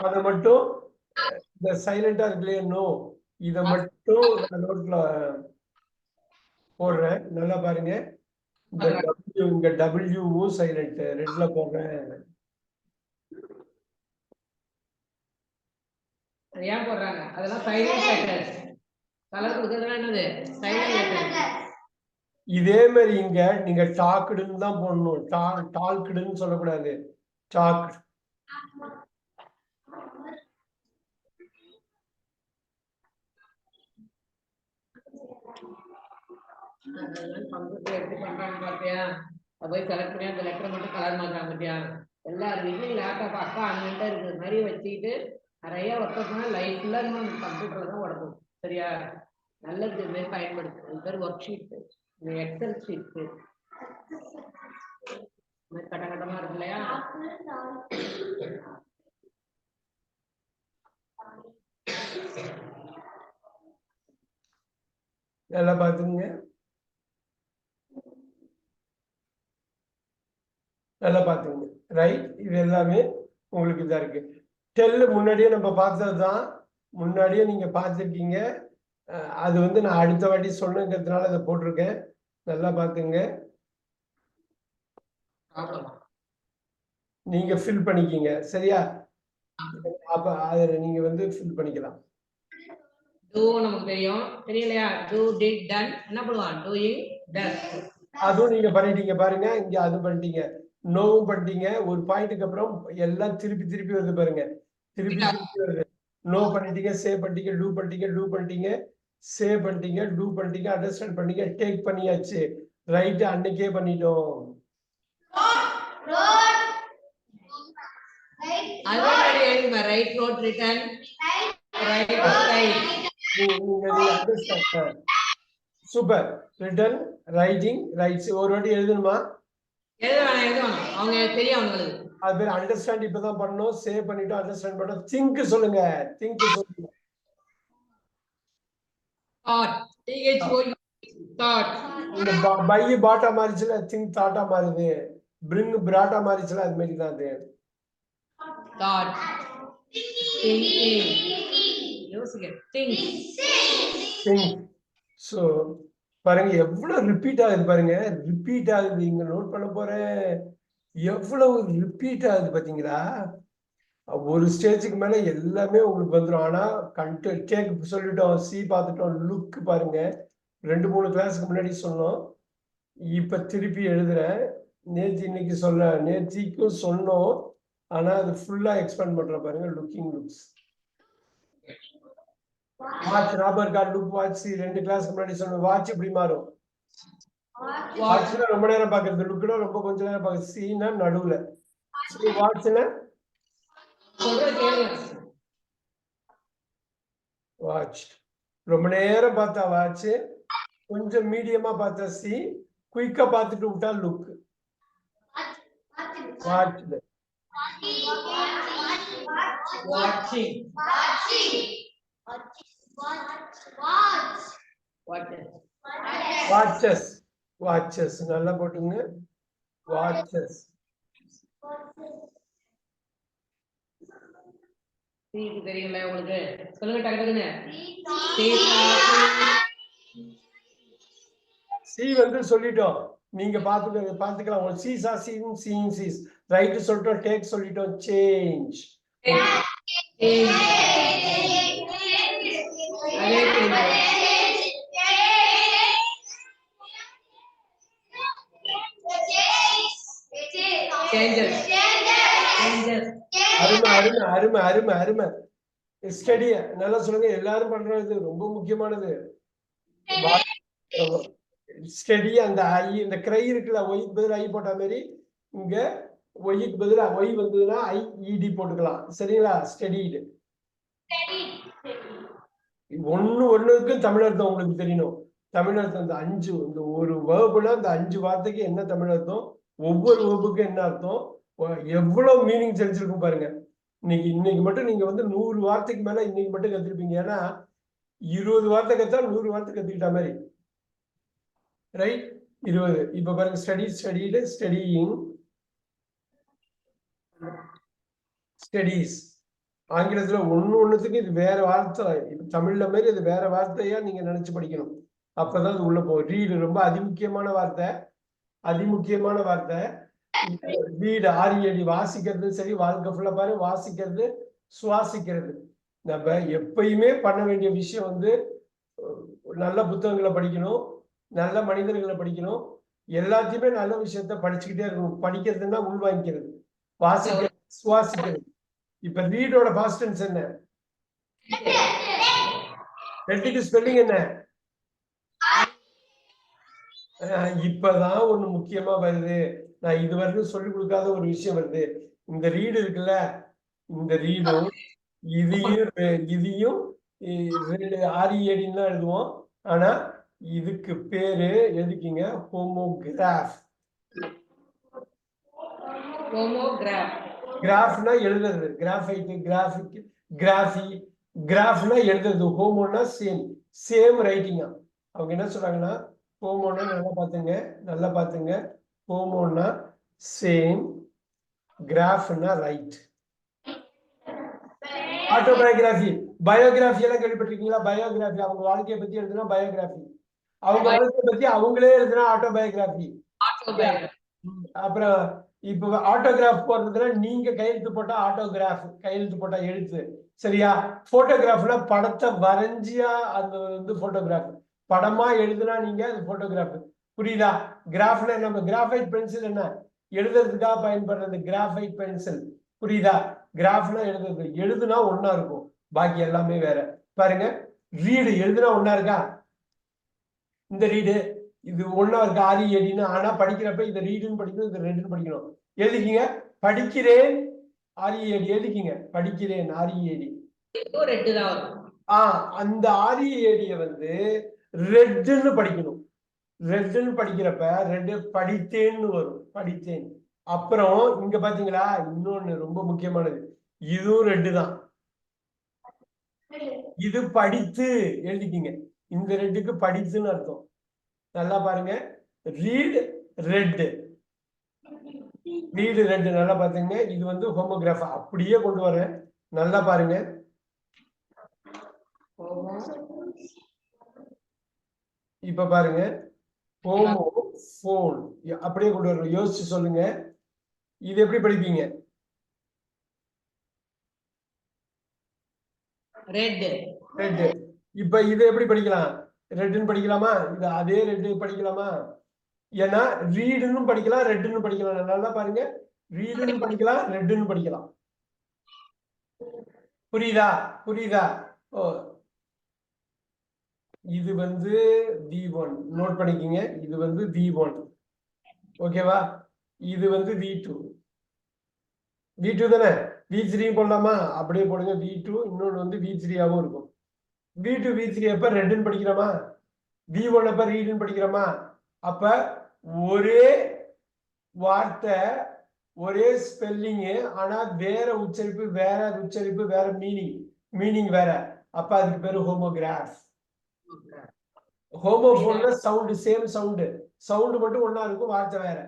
அதை மட்டும், இந்த சைலண்டா இருக்குல்லையே நோ, இத மட்டும் நோட்ல போடுறேன். நல்லா பாருங்க. இந்த W, இங்க டபிள்யூவும் சைலண்ட், ரெட்ல போடுறேன். ஏன் போடுறாங்க? அதெல்லாம் சைலண்ட் லெட்டர்ஸ். கலர் கொடுக்கறதுலாம் என்னது? Silent letter. இதே மாதிரி இங்க நீங்க டாக்டுன்னு தான் போடணும். டால்க்டுன்னு சொல்லக்கூடாது. டாக். எப்படி பண்றாங்க பாத்தியா? போய் செலக்ட் பண்ணி அந்த லெட்டர் மட்டும் கலர் மாட்டாங்க பாத்தியா? எல்லார் வீட்லயும் லேப்டாப் அக்கா அண்ணன்ட்ட இருக்கிற மாதிரி வச்சுக்கிட்டு நிறைய ஒர்க் பண்ணா லைஃப்ல கம்ப்யூட்டர்ல தான் உடக்கும். சரியா? நல்லது இது மாதிரி பயன்படுத்து. இது பேர் ஒர்க் ஷீட், இந்த எக்ஸல் ஷீட் கட்ட கட்டமா இருக்கு இல்லையா? நல்லா பாத்துங்க, நல்லா பாத்துங்க. ரைட், இது எல்லாமே உங்களுக்கு இதா இருக்கு. டெல்லு முன்னாடியே நம்ம பார்த்ததுதான், முன்னாடியே நீங்க பார்த்துருக்கீங்க. அது வந்து நான் அடுத்த வாட்டி சொன்னதுனால அதை போட்டிருக்கேன். நல்லா பாத்துங்க. நீங்க ஃபில் பண்ணிக்கீங்க, சரியா? அப்ப அதுல நீங்க வந்து ஃபில் பண்ணிக்கலாம். டூ நமக்கு தெரியும், தெரியலையா? டூ டிட் டன் என்ன பண்ணுவான்? டூயிங் டஸ். அதுவும் நீங்க பண்ணிட்டீங்க பாருங்க. இங்க அது பண்ணிட்டீங்க, நோவும் பண்ணிட்டீங்க. ஒரு பாயிண்ட்டுக்கு அப்புறம் எல்லாம் திருப்பி திருப்பி வருது பாருங்க, திருப்பி திருப்பி வருது. நோ பண்ணிட்டீங்க, சேவ் பண்ணிட்டீங்க, டூ பண்ணிட்டீங்க, டூ பண்ணிட்டீங்க, சேவ் பண்ணிட்டீங்க, டூ பண்ணிட்டீங்க, அண்டர்ஸ்டாண்ட் பண்ணீங்க, டேக் பண்ணியாச்சு. ரைட், அன்னைக்கே பண்ணிட்டோம். Write wrote written, super. Written, writing, writes ஒரு வாட்டி எழுதணுமா? எழுதணும், அவங்க தெரியும் அவங்களுக்கு. அது பேர் அண்டர்ஸ்டாண்ட். இப்பதான் பண்ணோம், சேவ் பண்ணிட்டோம், அண்டர்ஸ்டாண்ட் பண்ணோம். திங்க் சொல்லுங்க, திங்க் சொல்லுங்க. Thought, thought. இந்த பை பாட்டா மாறிச்சுல, திங்க் தாட்டா மாறுது. பிரிங் பிராட்டா மாறிச்சுல, அது மாதிரி தான் அது. தாட், திங்கிங், யோசிக்க, திங்க். சோ பாருங்க எவ்வளவு ரிப்பீட் ஆகுது பாருங்க, ரிப்பீட் ஆகுது. இங்க நோட் பண்ண போறேன், எவ்வளவு ரிப்பீட் ஆகுது பாத்தீங்களா? ஒரு ஸ்டேஜுக்கு மேல எல்லாமே உங்களுக்கு வந்துடும். ஆனா டேக் சொல்லிட்டோம், சி பார்த்துட்டோம், லுக் பாருங்க 2-3 கிளாஸுக்கு முன்னாடி சொன்னோம். இப்ப திருப்பி எழுதுறேன். இன்னைக்கு நேத்திக்கும் சொன்னோம், ஆனா அது ஃபுல்லா எக்ஸ்பேண்ட் பண்ற பாருங்க. லுக்கிங், லுக்ஸ், வாட்ச் ஞாபகம் இருக்கா? லுக், வாட்ச் 2 கிளாஸ்க்கு முன்னாடி சொன்னோம். வாட்ச் இப்படி மாறும். வாட்ச்னா ரொம்ப நேரம் பாக்குறது, லுக்னா ரொம்ப கொஞ்ச நேரம் பாக்குறது, சீனா நடுவுல, வாட்ச்னா வாட்ச் ரொம்ப நேரம் பார்த்தா வாட்ச், கொஞ்சம் மீடியமா பார்த்தா சி, குயிக்கா பார்த்துட்டு விட்டா லுக். வாட்ச், வாட்சிங், வாட்சஸ், வாட்சஸ் நல்லா போட்டுங்க. வாட்சஸ், தெரியல உங்களுக்கு? சொல்லுங்க டக்குன்னு. சி வந்து சொல்லிட்டோம், நீங்க பாத்துக்கலாம். உங்களுக்கு see saw, seen, seen, sees. Write சொல்லிட்டோம், டேக் சொல்லிட்டோம், சேஞ்ச். அருமை அருமை அருமை அருமை அருமை. ஸ்டடிய நல்லா சொல்லுங்க, எல்லாரும் பண்றது ரொம்ப முக்கியமானது. ஸ்டடி, அந்த ஐ, இந்த கிரை இருக்குல்ல, ஒய்க்கு பதில் ஐ போட்ட மாதிரி இங்க ஒய்க்கு பதிலா ஒய் வந்ததுன்னா ஐ இடி போட்டுக்கலாம், சரிங்களா? ஸ்டடிடு ஒண்ணுக்கும் தமிழ் அர்த்தம் உங்களுக்கு தெரியணும். தமிழ் அர்த்தம் இந்த 5, இந்த ஒரு வேர்புனா இந்த 5 வார்த்தைக்கு என்ன தமிழ் அர்த்தம், ஒவ்வொரு வேர்புக்கும் என்ன அர்த்தம், எவ்வளவு மீனிங் தெரிஞ்சிருக்கும் பாருங்க. இன்னைக்கு மட்டும் நீங்க வந்து 100 வார்த்தைக்கு மேல இன்னைக்கு மட்டும் கத்துருப்பீங்க. ஏன்னா 20 வார்த்தை கத்தா 100 வார்த்தை கத்துக்கிட்ட மாதிரி, ரைட்? 20. இப்ப பாருங்க, ஸ்டடி, ஸ்டடிடு, ஸ்டடியிங், ஸ்டடீஸ். ஆங்கிலத்துல ஒண்ணுத்துக்கு இது வேற வார்த்தை, இப்ப தமிழ்ல மாதிரி இது வேற வார்த்தையா நீங்க நினைச்சு படிக்கணும். அப்பதான் அது உள்ள போகும். ரீடு ரொம்ப அதிமுக்கியமான வார்த்தை, அதிமுக்கியமான வார்த்தை. ரீடு, ஆரியடி, வாசிக்கிறது. சரி, வாழ்க்கை ஃபுல்லா பாரு, வாசிக்கிறது, சுவாசிக்கிறது. நம்ம எப்பயுமே பண்ண வேண்டிய விஷயம் வந்து நல்ல புத்தகங்களை படிக்கணும், நல்ல மனிதர்களை படிக்கணும், எல்லாத்தையுமே நல்ல விஷயத்த படிச்சுக்கிட்டே இருக்கணும். படிக்கிறதுன்னா உள்வாங்கிக்கிறது, வாசிக்கிறது, சுவாசிக்கிறது. இப்ப ரீடோட பாஸ்ட் டென்ஸ் என்ன? ரெட்டுக்கு ஸ்பெல்லிங் என்ன? இப்பதான் ஒண்ணு முக்கியமா வருது, நான் இது வரைக்கும் சொல்லி கொடுக்காத ஒரு விஷயம் வருது. இந்த ரீடு இருக்குல்ல, இந்த ரீடும் இதையும் ஆரியடின்னு தான் எழுதுவோம். ஆனா இதுக்கு பேரு எழுதிக்கிங்க ஹோமோகிராஃப். ஹோமோகிராஃப். கிராஃப்னா எழுதுறது, கிராஃபைட், கிராஃபிக், கிராஃபி. கிராஃப்னா எழுதுறது, ஹோமோனா சேம், சேம் ரைட்டிங்கா. அவங்க என்ன சொல்றாங்கன்னா ஹோமோனா நல்லா பாத்துங்க, நல்லா பாத்துங்க. ஹோமோனா சேம், கிராஃப்னா ரைட். ஆட்டோபயோகிராஃபி, பயோகிராஃபி எல்லாம் கேள்விப்பட்டிருக்கீங்களா? பயோகிராஃபி அவங்க வாழ்க்கையை பத்தி எழுதுனா பயோகிராஃபி, அவங்க வாழ்க்கையை பத்தி அவங்களே எழுதுனா ஆட்டோபயோகிராஃபி. ஆட்டோபயோகிராஃபி. அப்புறம் இப்ப ஆட்டோகிராஃப் போடுறதுல நீங்க கையெழுத்து போட்டா ஆட்டோகிராஃப், கையெழுத்து போட்டா எழுத்து, சரியா? போட்டோகிராஃப்னா படத்தை வரைஞ்சியா அது வந்து போட்டோகிராஃப், படமா எழுதுனா நீங்க அது போட்டோகிராஃப். புரியுதா? கிராஃப்னா நம்ம கிராஃபைட் பென்சில் என்ன எழுதுறதுக்காக பயன்படுறது, கிராஃபைட் பென்சில். புரியுதா? கிராஃப்னா எழுதுறது, எழுதுனா ஒன்னா இருக்கும், பாக்கி எல்லாமே வேற. பாருங்க, ரீடு எழுதுனா ஒன்னா இருக்கா? இந்த ரீடு இது ஒன்னா இருக்கு, ஆரி ஏடின்னு. ஆனா படிக்கிறப்ப இந்த ரீடுன்னு படிக்கணும், இந்த ரெண்டுன்னு படிக்கணும். எழுதிக்கிங்க படிக்கிறேன் ஆரியேடி, எழுதிக்கிங்க படிக்கிறேன் ஆரியேடி. ரெட்டு தான் வரும். அந்த ஆரியேடிய வந்து ரெட்டுன்னு படிக்கணும். ரெட்டுன்னு படிக்கிறப்ப ரெட்டு படித்தேன்னு வரும், படித்தேன். அப்புறம் இங்க பாத்தீங்களா, இன்னொன்னு ரொம்ப முக்கியமானது, இதுவும் ரெட்டு தான். இது படித்து எழுதிக்கிங்க, இந்த ரெட்டுக்கு படித்துன்னு அர்த்தம். நல்லா பாருங்க, ரீட் ரெட், ரீடு ரெட். நல்லா பாத்துங்க, இது வந்து ஹோமோகிராஃப். அப்படியே கொண்டு வரேன், நல்லா பாருங்க. இப்ப பாருங்க, ஹோமோ போன் அப்படியே கொண்டு வரணும். யோசிச்சு சொல்லுங்க, இது எப்படி படிப்பீங்க? ரெட். ரெட். இப்ப இதை எப்படி படிக்கலாம்? ரெட்னு படிக்கலாமா? இது அதே ரெட் படிக்கலாமா? ஏன்னா ரீடுன்னு படிக்கலாம், ரெட்னு படிக்கலாம். நல்லா பாருங்க, ரீடுன்னு படிக்கலாம், ரெட்னு படிக்கலாம். புரியுதா? புரியுதா? ஓ, இது வந்து V1 நோட் பண்ணிக்கிங்க, இது வந்து V1, ஓகேவா? இது வந்து V2, V2 தானே. V3 போடலாமா? அப்படியே போடுங்க V2. இன்னொன்று வந்து V3 ஆகவும் இருக்கும். V2 V3 எப்ப ரெட்னு படிக்கிறோமா, V1 எப்ப ரீடுன்னு படிக்கிறோமா? அப்ப ஒரே வார்த்தை, ஒரே ஸ்பெல்லிங், ஆனா வேற உச்சரிப்பு, வேற உச்சரிப்பு, வேற மீனிங் வேற. அப்ப அதுக்கு பேரு ஹோமோகிராஃப். ஹோமோபோன்ல சவுண்ட் சேம் சவுண்ட், சவுண்ட் மட்டும் ஒண்ணா இருக்கும், வார்த்தை வேற.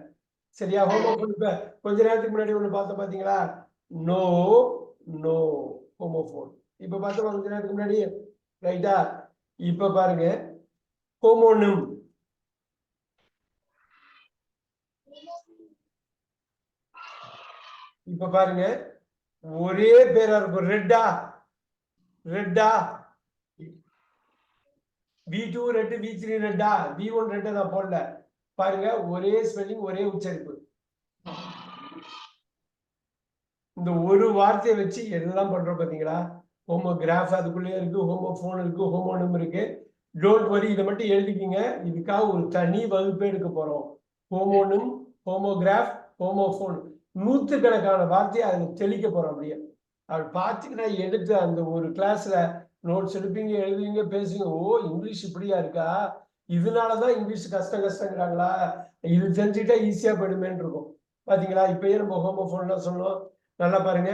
சரியா? ஹோமோபோன் இப்ப கொஞ்ச நேரத்துக்கு முன்னாடி ஒண்ணு பார்த்தோம் பாத்தீங்களா, நோ நோ ஹோமோபோன். இப்ப பார்த்தோம் கொஞ்ச நேரத்துக்கு முன்னாடி, ரைட்டா? இப்ப பாருங்க, ஹோமோனிம். இப்ப பாருங்க, ஒரே பேரா இருக்கும், ரெட்டா ரெட்டா, V2 ரெட், V3 ரெட்டா, V1 ரெட்டை தான் போடல. பாருங்க, ஒரே ஸ்பெல்லிங், ஒரே உச்சரிப்பு. இந்த ஒரு வார்த்தையை வச்சு எல்லாம் பண்றோம் பாத்தீங்களா? ஹோமோகிராஃப் அதுக்குள்ளேயே இருக்கு, ஹோமோபோன் இருக்கு, ஹோமோனிம் இருக்கு. டோன்ட் வரி, இதை மட்டும் எழுதிக்கிங்க. இதுக்காக ஒரு தனி வகுப்பே எடுக்க போறோம். ஹோமோனிம், ஹோமோகிராஃப், ஹோமோபோன், நூற்றுக்கணக்கான வார்த்தையை அதுல தெளிக்க போறோம். அப்படியே அப்படி பார்த்தீங்கன்னா எடுத்து அந்த ஒரு கிளாஸ்ல நோட்ஸ் எடுப்பீங்க, எழுதுவீங்க, பேசுவீங்க. ஓ, இங்கிலீஷ் இப்படியா இருக்கா, இதனாலதான் இங்கிலீஷ் கஷ்டங்கிறாங்களா, இது தெரிஞ்சுக்கிட்டா ஈஸியா போயிடுமேன்னு இருக்கும். பாத்தீங்களா? இப்பயே நம்ம ஹோமோபோன் சொன்னோம். நல்லா பாருங்க,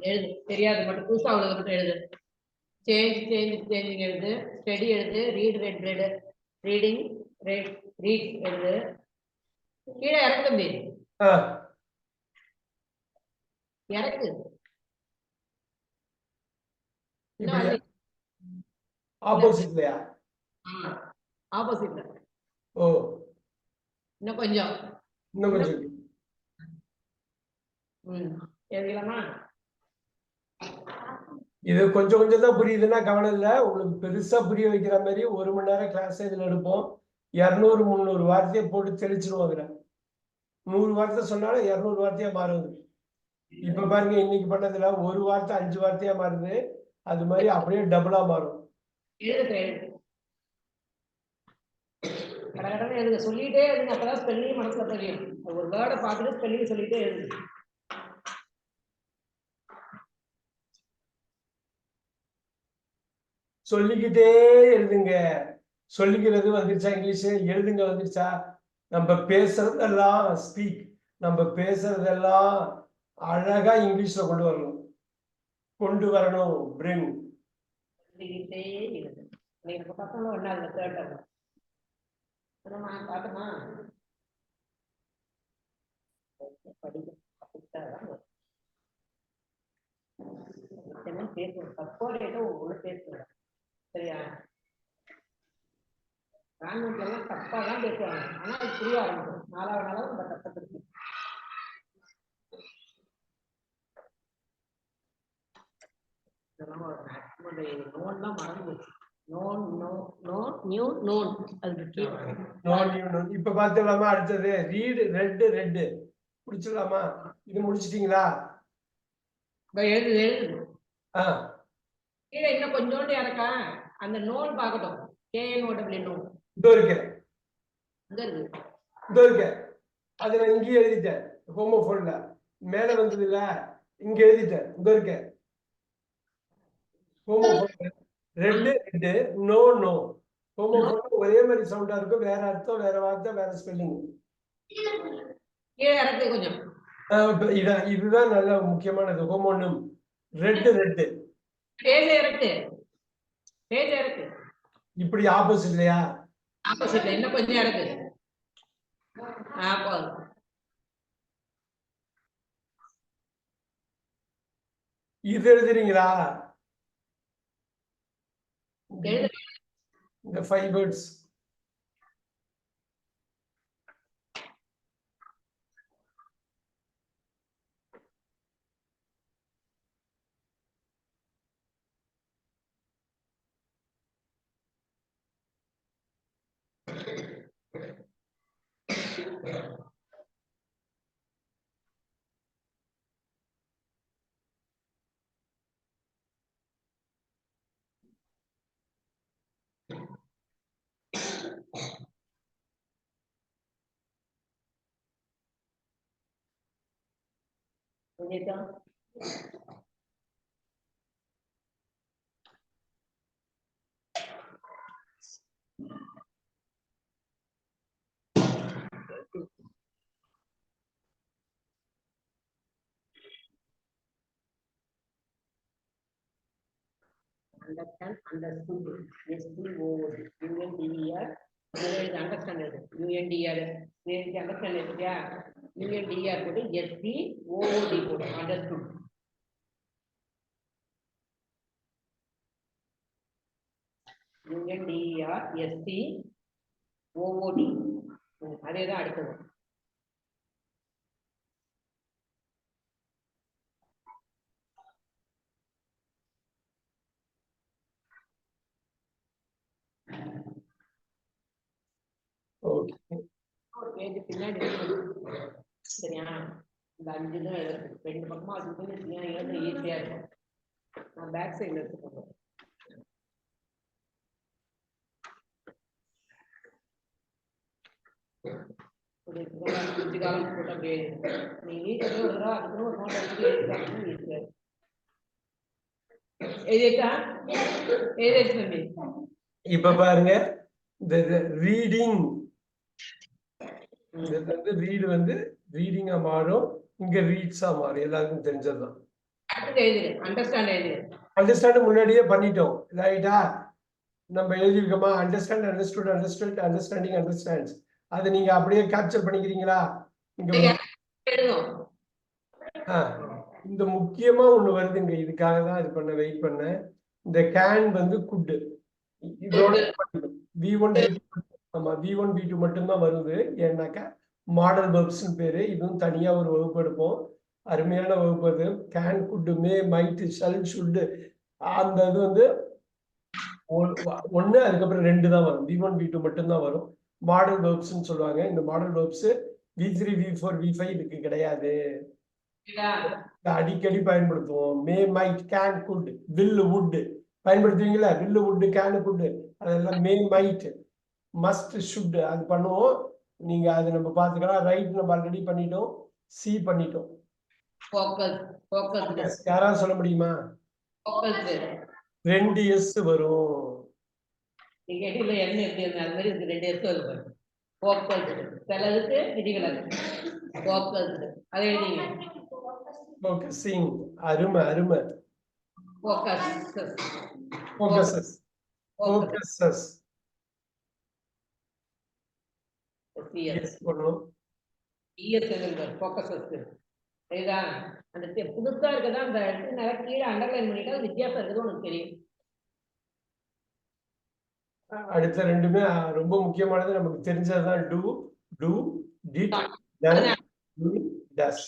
எழுது, தெரியாது மட்டும் புதுசா உள்ளது மட்டும் எழுது. சேஞ்ச் எழுது, ஸ்டடி எழுது, read red, reading red, read எழுது. கீழே இறக்கு தம்பி, இறக்கு. ஆப்போசிட்லயா? ஆப்போசிட்ல. ஓ, இன்னும் கொஞ்சம், இன்னும் கொஞ்சம். எழுதிக்கலாமா? இது கொஞ்சம் கொஞ்சம் தான் புரியுதுன்னா கவனம் இல்லை. உங்களுக்கு பெருசா புரிய வைக்கிற மாதிரி 1 மணி நேரம் கிளாஸ் இதுல எடுப்போம். 200 300 வார்த்தையை போட்டு தெளிச்சிருவோம். அதுல 100 வார்த்தை சொன்னாலும் 200 வார்த்தையா மாறுது. இப்ப பாருங்க, இன்னைக்கு பண்ணதுல ஒரு வார்த்தை 5 வார்த்தையா மாறுது. அது மாதிரி அப்படியே டபுளா மாறும். கடகடன்னு எழுதுங்க, சொல்லிட்டே எழுதுங்க, அப்பதான் ஸ்பெல்லிங் மனசுல தெரியும். ஒரு வேர்டை பார்த்துட்டு ஸ்பெல்லிங் சொல்லிட்டே எழுதுங்க. சொல்லிக்கிட்டே எழுதுங்க. சொல்லிக்கிறது வந்துருச்சா, இங்கிலீஷ் எழுதுங்க வந்துருச்சா? நம்ம பேசுறதெல்லாம் ஸ்பீக், நம்ம பேசுறதெல்லாம் அழகா இங்கிலீஷ்ல கொண்டு வரணும். பிரிங். சொல்லிக்கிட்டே எழுதுங்க. எனக்கு பசங்க ஒன்னாவது தேர்ட் பார்த்தோமா பேசணும், தப்போ ரேட்டோ ஒவ்வொரு பேசுவேன். சரியா? கான்வென்ட்ல எல்லாம் தப்பா தான் பேசுவாங்க, ஆனா அது புரிய ஆரம்பிக்கும். 4வது நாளாக நம்ம கஷ்டப்படுத்தி நோன்லாம் மறந்து போச்சு. Known know no knew known அது இப்ப பாத்துலாமா? அடுத்தது ரீடு ரெட் ரெட் முடிச்சிடலாமா? இது முடிச்சிட்டீங்களா? எழுது எழுது. கீழே இன்னும் கொஞ்சோண்டு இறக்கா அந்த நோன் பார்க்கட்டும். KNOW நோன் இதோ இருக்கு, அங்க இருக்கு, இதோ இருக்கு. அது நான் இங்கேயே எழுதிட்டேன். ஹோமோஃபோன்ல மேல வந்தது இல்ல, இங்க எழுதிட்டேன். இதோ இருக்கு homophone. Read red no know. Homophone ஒரே மாதிரி சவுண்டா இருக்கும், வேற அர்த்தம், வேற வார்த்தை, வேற ஸ்பெல்லிங். கீழே இறக்கு கொஞ்சம். இதுதான் நல்ல முக்கியமானது. Homonym red red. பேஜ இறக்கு, பேஜ இறக்கு. இப்படி ஆப்போசிட் இல்லையா? ஆப்போசிட்ல இன்னும் கொஞ்சம் இறக்கு. போதும். இது எழுதுறீங்களா? இந்த 5 words. Understand, understood, STOOD, UNDER, understand it, UNDER, understand it, yeah, UNDER போட்டு STOOD போட்டு understood. UNDER, STOOD, அதேதான் அடுத்தது. பின்னாடி சரியா? இந்த 5 தான் 2 பக்கமா அது ஈஸியா இருக்கும். நான் பேக் சைட்ல எடுத்துக்கோங்க. இப்ப பாருங்க, இந்த ரீடிங் ரீடு வந்து ரீடிங்கா மாறும், இங்க ரீட்ஸா மாறும். எல்லாருக்கும் தெரிஞ்சதுதான். அண்டர்ஸ்டாண்ட் முன்னாடியே பண்ணிட்டோம், ரைட்டா? நம்ம எழுதிருக்கோமா? Understand, understood, understood, understanding, understands. அதை நீங்க அப்படியே கேப்சர் பண்ணிக்கிறீங்களா? இந்த முக்கியமா ஒண்ணு வருதுங்க, இதுக்காக தான் இது பண்ண வெயிட் பண்ணேன். இந்த கேன் வந்து குட், இதோட V1 ஆமா V1 V2 மட்டும்தான் வருது. ஏன்னாக்கா மாடல் வெர்ப்ஸ்னு பேரு. இதுவும் தனியா ஒரு வகுப்பு எடுப்போம், அருமையான வகுப்பு அது. Can, good, May, might, shall, should, அந்த இது வந்து 1, அதுக்கப்புறம் 2 தான் வரும். V1 V2 மட்டும்தான் வரும். மாடல் வெர்ப்ஸ்னு சொல்லுவாங்க. இந்த model verbs V3 V4 V5 இதுக்கு கிடையாது. அடிக்கடி பயன்படுத்துவோம். May, might, can, could, will, would பயன்படுத்துவீங்களா? வில், வுட், கேன், குட், அதெல்லாம் மே, மைட். மஸ்ட் ஷுட் அது பண்ணுவோம். நீங்க அது நம்ம பார்த்துக்கலாம். ரைட் நம்ம ஆல்ரெடி பண்ணிட்டோம். சி பண்ணிட்டோம். யாராவது சொல்ல முடியுமா? 2 S வரும். நீங்க இடையில என்ன இருக்கு அது மாதிரி இருக்கு 2 S வருது. சிலதுக்கு விதிவிலக்கு. அதை எழுதிங்க. ஃபோக்கஸிங் அருமை அருமை. ஃபோக்கஸஸ் ஃபோக்கஸஸ் எஸ் பண்ணணும். அந்த புதுசா இருக்கதா அந்த இடத்துல கீழே அண்டர்லைன் பண்ணிட்டா வித்தியாசம் இருக்குது உனக்கு தெரியும். அடுத்த ரெண்டுமே ரொம்ப முக்கியமானது, நமக்கு தெரிஞ்சதுதான். டு டிட் டன் டஸ்.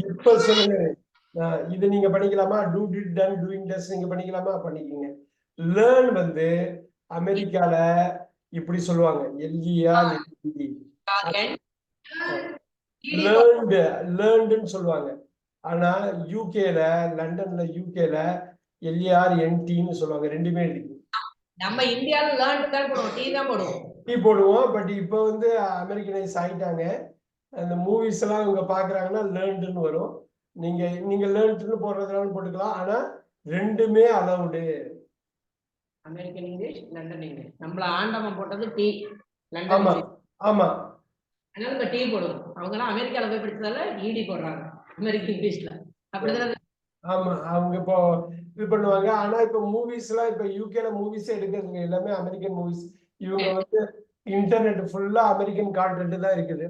இப்ப சொல்லுங்க, இது நீங்க பண்ணிக்கலாமா? டு டிட் டன் டூயிங் டஸ் நீங்க பண்ணிக்கலாமா? பண்ணிக்கீங்க. லேர்ன் வந்து அமெரிக்கால இப்படி சொல்லுவாங்க, எல்இஆர் லேர்ன்டுன்னு சொல்லுவாங்க. ஆனா யூகேல, லண்டன்ல யூகேல LERNTன்னு சொல்லுவாங்க. ரெண்டுமே இருக்கு. நம்ம இந்தியால லேர்ன் தான் போடுவோம், டீ தான் போடுவோம். டீ போடுவோம். பட் இப்போ வந்து அமெரிக்கனைஸ் ஆயிட்டாங்க. அந்த மூவிஸ் எல்லாம் இவங்க பாக்குறாங்கன்னா லேர்ன்டுன்னு வரும். நீங்க லேர்ன்டுன்னு போடுறதுனால போட்டுக்கலாம். ஆனா ரெண்டுமே allowed. American English, London English. நம்மள ஆண்டவன் போட்டது டீ, ஆமா லண்டன். ஆமா, அதனால நம்ம டீ போடுவோம். அவங்க எல்லாம் அமெரிக்கால போய் படிச்சதால இடி போடுறாங்க அமெரிக்கன் இங்கிலீஷ்ல. அப்படிதான். ஆமா, அவங்க இப்போ இது பண்ணுவாங்க. ஆனா இப்ப மூவிஸ் எல்லாம் இப்ப யூகேல மூவிஸே எடுக்கிறதுங்க எல்லாமே அமெரிக்கன் மூவிஸ். இவங்க வந்து இன்டர்நெட் ஃபுல்லா அமெரிக்கன் கான்டென்ட் தான் இருக்குது.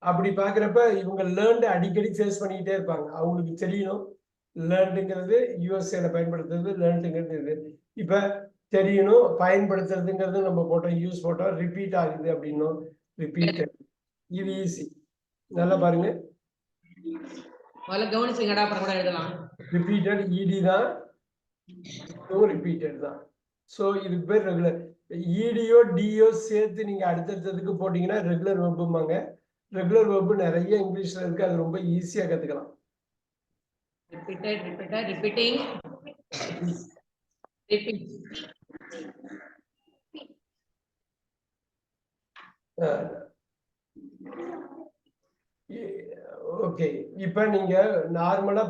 அப்படி பாக்குறப்ப இவங்க லேர்ன்டு அடிக்கடி ஃபேஸ் பண்ணிக்கிட்டே இருப்பாங்க. அவங்களுக்கு தெரியணும் லேர்ன்டுங்கிறது யூஎஸ்ஏல பயன்படுத்துறது, லேர்ன்டுங்கிறது இது. இப்ப தெரியணும் பயன்படுத்துறதுங்கிறது நம்ம போட்டோம், யூஸ் போட்டோம், ரிப்பீட் ஆகுது அப்படின்னும். ரிப்பீட்டட், இது ஈஸி. நல்லா பாருங்க, முதல்ல கவனிச்சுங்கடா, அப்புறம் கூட எழுதலாம். ரிப்பீட்டட் இடி தான், ரிப்பீட்டட் தான். ஸோ இதுக்கு பேர் ரெகுலர். இடியோ டியோ சேர்த்து நீங்க அடுத்தடுத்ததுக்கு போட்டீங்கன்னா ரெகுலர் வெப்புமாங்க. ரெகுலர் வெப் நிறைய இங்கிலீஷ்ல இருக்கு, அது ரொம்ப ஈஸியா கத்துக்கலாம். Repeated, repeated, repeating, repeat. Okay, இப்ப நீங்க நார்மலா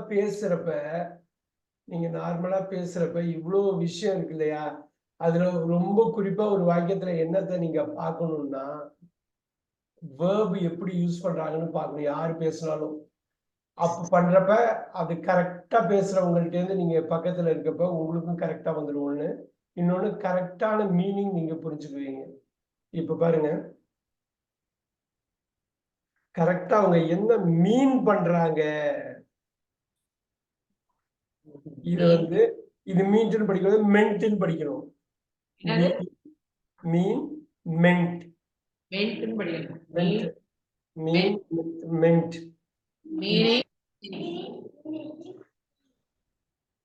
பேசுறப்ப இவ்வளவு விஷயம் இருக்கு இல்லையா? அதுல ரொம்ப குறிப்பா ஒரு வாக்கியத்துல என்னத்தை நீங்க பார்க்கணும்னா, வேர்ப் எப்படி யூஸ் பண்றாங்கன்னு பார்க்கணும். யாரு பேசினாலும் அப்ப பண்றப்ப அது கரெக்டா பேசுறவங்கள்ட்ட இருந்து நீங்க பக்கத்துல இருக்கப்ப உங்களுக்கும் கரெக்டா வந்துடும். ஒண்ணு. இன்னொன்னு, கரெக்டான மீனிங் நீங்க புரிஞ்சுக்குவீங்க. இப்ப பாருங்க, கரெக்டா அவங்க என்ன மீன் பண்றாங்க. இது வந்து இது மீன்ட்னு படிக்கிறது, மென்ட்னு படிக்கணும். மீன் மென்ட், மென்ட்னு படிக்கணும். மீன் மென்ட்.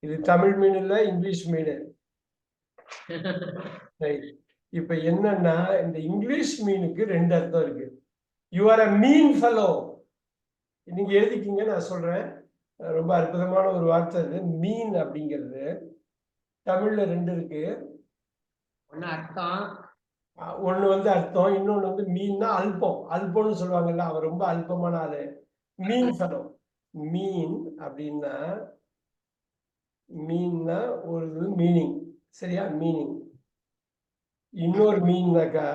இது தமிழ் மீன் இல்ல, இங்கிலீஷ் மீன். இப்ப என்னன்னா, இந்த இங்கிலீஷ் மீனுக்கு 2 அர்த்தம் இருக்கு. You are a mean fellow. நீங்க எழுதிக்கிங்க, நான் சொல்றேன். ரொம்ப அற்புதமான ஒரு வார்த்தை இது. மீன் அப்படிங்கிறது தமிழ்ல 2 இருக்கு. ஒண்ணு வந்து அர்த்தம், இன்னொன்னு வந்து மீன்னா அல்பம். அல்பம்னு சொல்லுவாங்கல்ல, அவன் ரொம்ப அல்பமான ஆளு. மீன் ஃபெலோ. மீன் அப்படின்னா ஒரு மீனிங், சரியா? மீனிங். இன்னொரு மீன்னாக்கா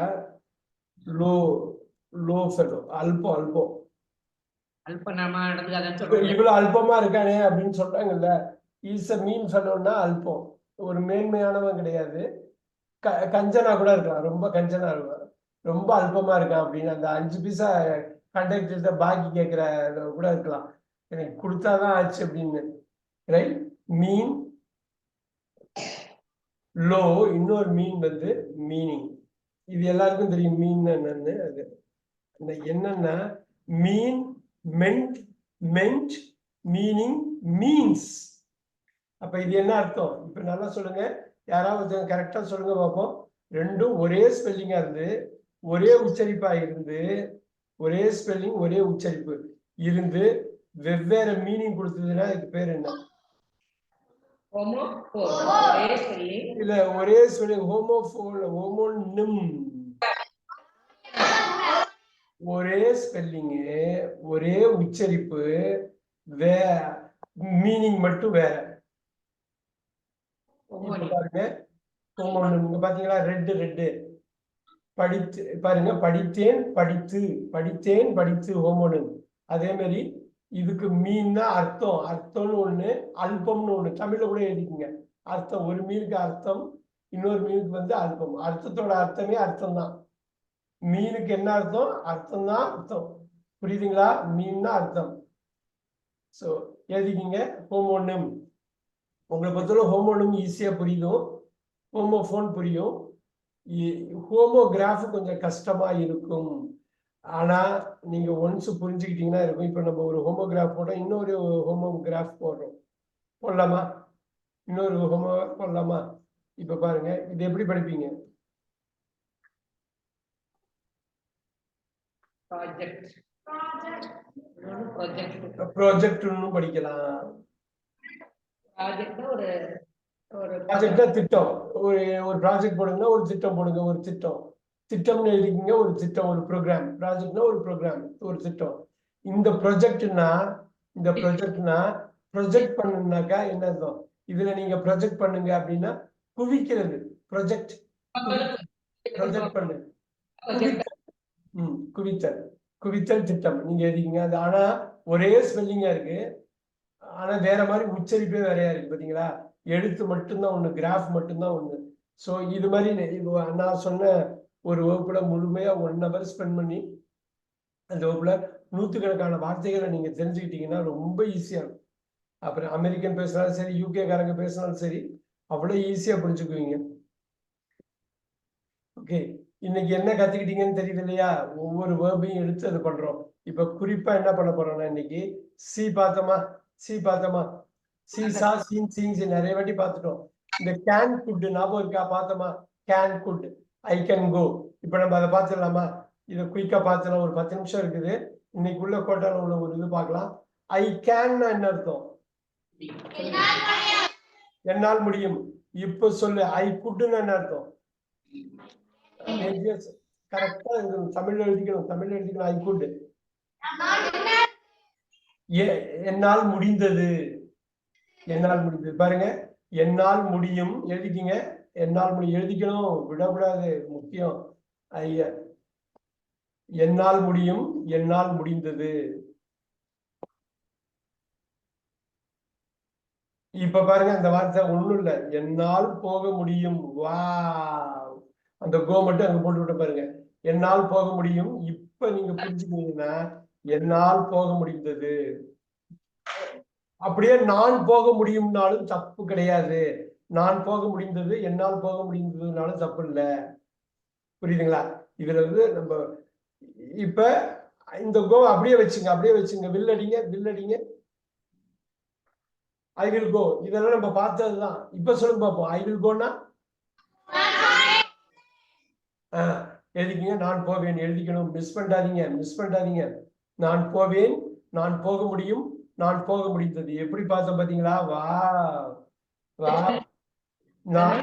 லோ ஃபெலோ, அல்பம். இவ்வளவு அல்பமா இருக்கானே அப்படின்னு சொல்றாங்கல்ல, இஸ் அ மீன் ஃபெலோன்னா அல்பம். ஒரு மேன்மையானவன் கிடையாது. கஞ்சனா கூட இருக்கலாம், ரொம்ப கஞ்சனா இருக்கான், ரொம்ப அல்பமா இருக்கான் அப்படின்னு. அந்த 5 பைசா கண்டக்டர்கிட்ட பாக்கி கேட்கிற கூட இருக்கலாம், எனக்கு கொடுத்தாதான் ஆச்சு அப்படின்னு. ரைட்? மீன் லோ. இன்னொரு மீன் வந்து மீனிங். இது எல்லாருக்கும் தெரியும் மீன் என்னன்னு. அது என்னன்னா, மீன், மென்ட், மீனிங், மீன்ஸ். அப்ப இது என்ன அர்த்தம்? இப்ப நல்லா சொல்லுங்க, யாராவது கரெக்டா சொல்லுங்க பார்ப்போம். ரெண்டும் ஒரே ஸ்பெல்லிங்கா இருந்து, ஒரே உச்சரிப்பா இருந்து, ஒரே ஸ்பெல்லிங் ஒரே உச்சரிப்பு இருந்து வெவ்வேறு மீனிங் கொடுத்ததுன்னா இதுக்கு பேர் என்ன? ஹோமோ ஒரே ஸ்பெல்லிங் இல்ல ஒரே சொல்லி ஹோமோனிம் ஒரே ஸ்பெல்லிங்கு ஒரே உச்சரிப்பு மீனிங் மட்டும் வேற. பாருங்க ஹோமோனிம் பாத்தீங்களா, ரெட்டு படித்து பாருங்க, படித்தேன் படித்து ஹோமோனிம். அதே மாதிரி இதுக்கு மீன்னா அர்த்தம்னு ஒண்ணு, அல்பம்னு ஒண்ணு. தமிழ்ல கூட எழுதிக்குங்க. அர்த்தம், ஒரு மீனுக்கு அர்த்தம், இன்னொரு மீனுக்கு வந்து அல்பம். அர்த்தத்தோட அர்த்தமே அர்த்தம் தான். மீனுக்கு என்ன அர்த்தம்? அர்த்தம் தான் அர்த்தம். புரியுதுங்களா? மீன்னா அர்த்தம். சோ எழுதிக்கிங்க ஹோமோனிம். உங்களை பொறுத்தவரை ஹோமோனிம் ஈஸியா புரியும், ஹோமோஃபோன் புரியும். ஹோமோகிராஃப் கொஞ்சம் கஷ்டமா இருக்கும். ஆனா நீங்க ஒன்ஸ் புரிஞ்சுக்கிட்டீங்கன்னா இருக்கும். இப்ப நம்ம ஒரு ஹோமோகிராஃப் போட்டோம், இன்னொரு ஹோமோகிராஃப் போடலாமா? இன்னொரு ஹோமோ போடலாமா? இப்ப பாருங்க, இது எப்படி படிப்பீங்க? ப்ராஜெக்ட்னு படிக்கலாம். ப்ராஜெக்ட்னா திட்டம். ஒரு ப்ராஜெக்ட் போடுங்கன்னா ஒரு திட்டம் போடுங்க. ஒரு திட்டம்னு எழுதிக்கிங்க. ஒரு திட்டம், ஒரு ப்ரோக்ராம். ப்ராஜெக்ட்னா ஒரு ப்ரோக்ராம், ஒரு திட்டம். இந்த ப்ரொஜெக்ட்னா ப்ரொஜெக்ட் பண்ணுனாக்கா என்ன அர்த்தம்? இதுல நீங்க ப்ரொஜெக்ட் பண்ணுங்க அப்படின்னா குவிக்கிறது. ப்ரொஜெக்ட் பண்ணு, குவித்தல் திட்டம் நீங்க எழுதிக்கிங்க. அது ஆனா ஒரே ஸ்பெல்லிங்கா இருக்கு, ஆனா வேற மாதிரி உச்சரிப்பே வேறையா இருக்கு. பாத்தீங்களா? எழுத்து மட்டும்தான் ஒண்ணு, கிராஃப் மட்டும்தான் ஒண்ணு. ஸோ இது மாதிரி நான் சொன்ன ஒரு வகுப்புல முழுமையா 1 hour ஸ்பெண்ட் பண்ணி அந்த வகுப்புல நூற்றுக்கணக்கான வார்த்தைகளை நீங்க தெரிஞ்சுக்கிட்டீங்கன்னா ரொம்ப ஈஸியா இருக்கும். அப்புறம் அமெரிக்கன் பேசினாலும் சரி, யூகே காரங்க பேசினாலும் சரி, அவ்வளவு ஈஸியா புரிஞ்சுக்குவீங்க. ஓகே, இன்னைக்கு என்ன கத்துக்கிட்டீங்கன்னு தெரியுது இல்லையா? ஒவ்வொரு வேர்பையும் எடுத்து அது பண்றோம். இப்ப குறிப்பா என்ன பண்ண போறோம்னா, இன்னைக்கு சி பார்த்தோமா, சி சா சீன் நிறைய வாட்டி பார்த்துட்டோம். இந்த கேன் குட் ஞாபகம் இருக்கா? பார்த்தோமா? Can could, I can go. இப்ப நம்ம அதை பார்த்துடலாமா? இதை குயிக்கா பார்த்துலாம். ஒரு 10 நிமிஷம் இருக்குது. இன்னைக்கு உள்ள கோட்டால உள்ள ஒரு இது பார்க்கலாம். ஐ கேன் என்ன அர்த்தம்? என்னால் முடியும். இப்ப சொல்லு, ஐ குட்னு என்ன அர்த்தம்? கரெக்டா தமிழ்ல எழுதிக்கணும். ஐ குட், என்னால் முடிந்தது. பாருங்க, என்னால் முடியும் எழுதிக்கிங்க. என்னால் முடியும் எழுதிக்கணும், விடக்கூடாது, முக்கியம். ஐயா, என்னால் முடியும், என்னால் முடிந்தது. இப்ப பாருங்க, இந்த வார்த்தை ஒண்ணும் இல்ல, என்னால் போக முடியும். வா, அந்த கோ மட்டும் அங்க போட்டு விட்டு பாருங்க. என்னால் போக முடியும். இப்ப நீங்க புரிஞ்சுக்கிட்டீங்கன்னா என்னால் போக முடிந்தது. அப்படியே நான் போக முடியும்னாலும் தப்பு கிடையாது. நான் போக முடிந்தது, என்னால் போக முடிந்ததுனாலும் தப்பு இல்லை. புரியுதுங்களா? இதுல வந்து நம்ம இப்ப இந்த கோ அப்படியே வச்சுங்க. வில்லடிங்க. ஐ வில் கோ, இதெல்லாம் நம்ம பார்த்ததுதான். இப்ப சொல்லுங்க பார்ப்போம். ஐ வில் கோன்னா எழுதிக்கிங்க. நான் போவேன் எழுதிக்கணும். மிஸ் பண்ணாதீங்க. நான் போவேன், நான் போக முடியும், நான் போக முடிந்தது. எப்படி பார்த்தோம் பாத்தீங்களா? வா, நான்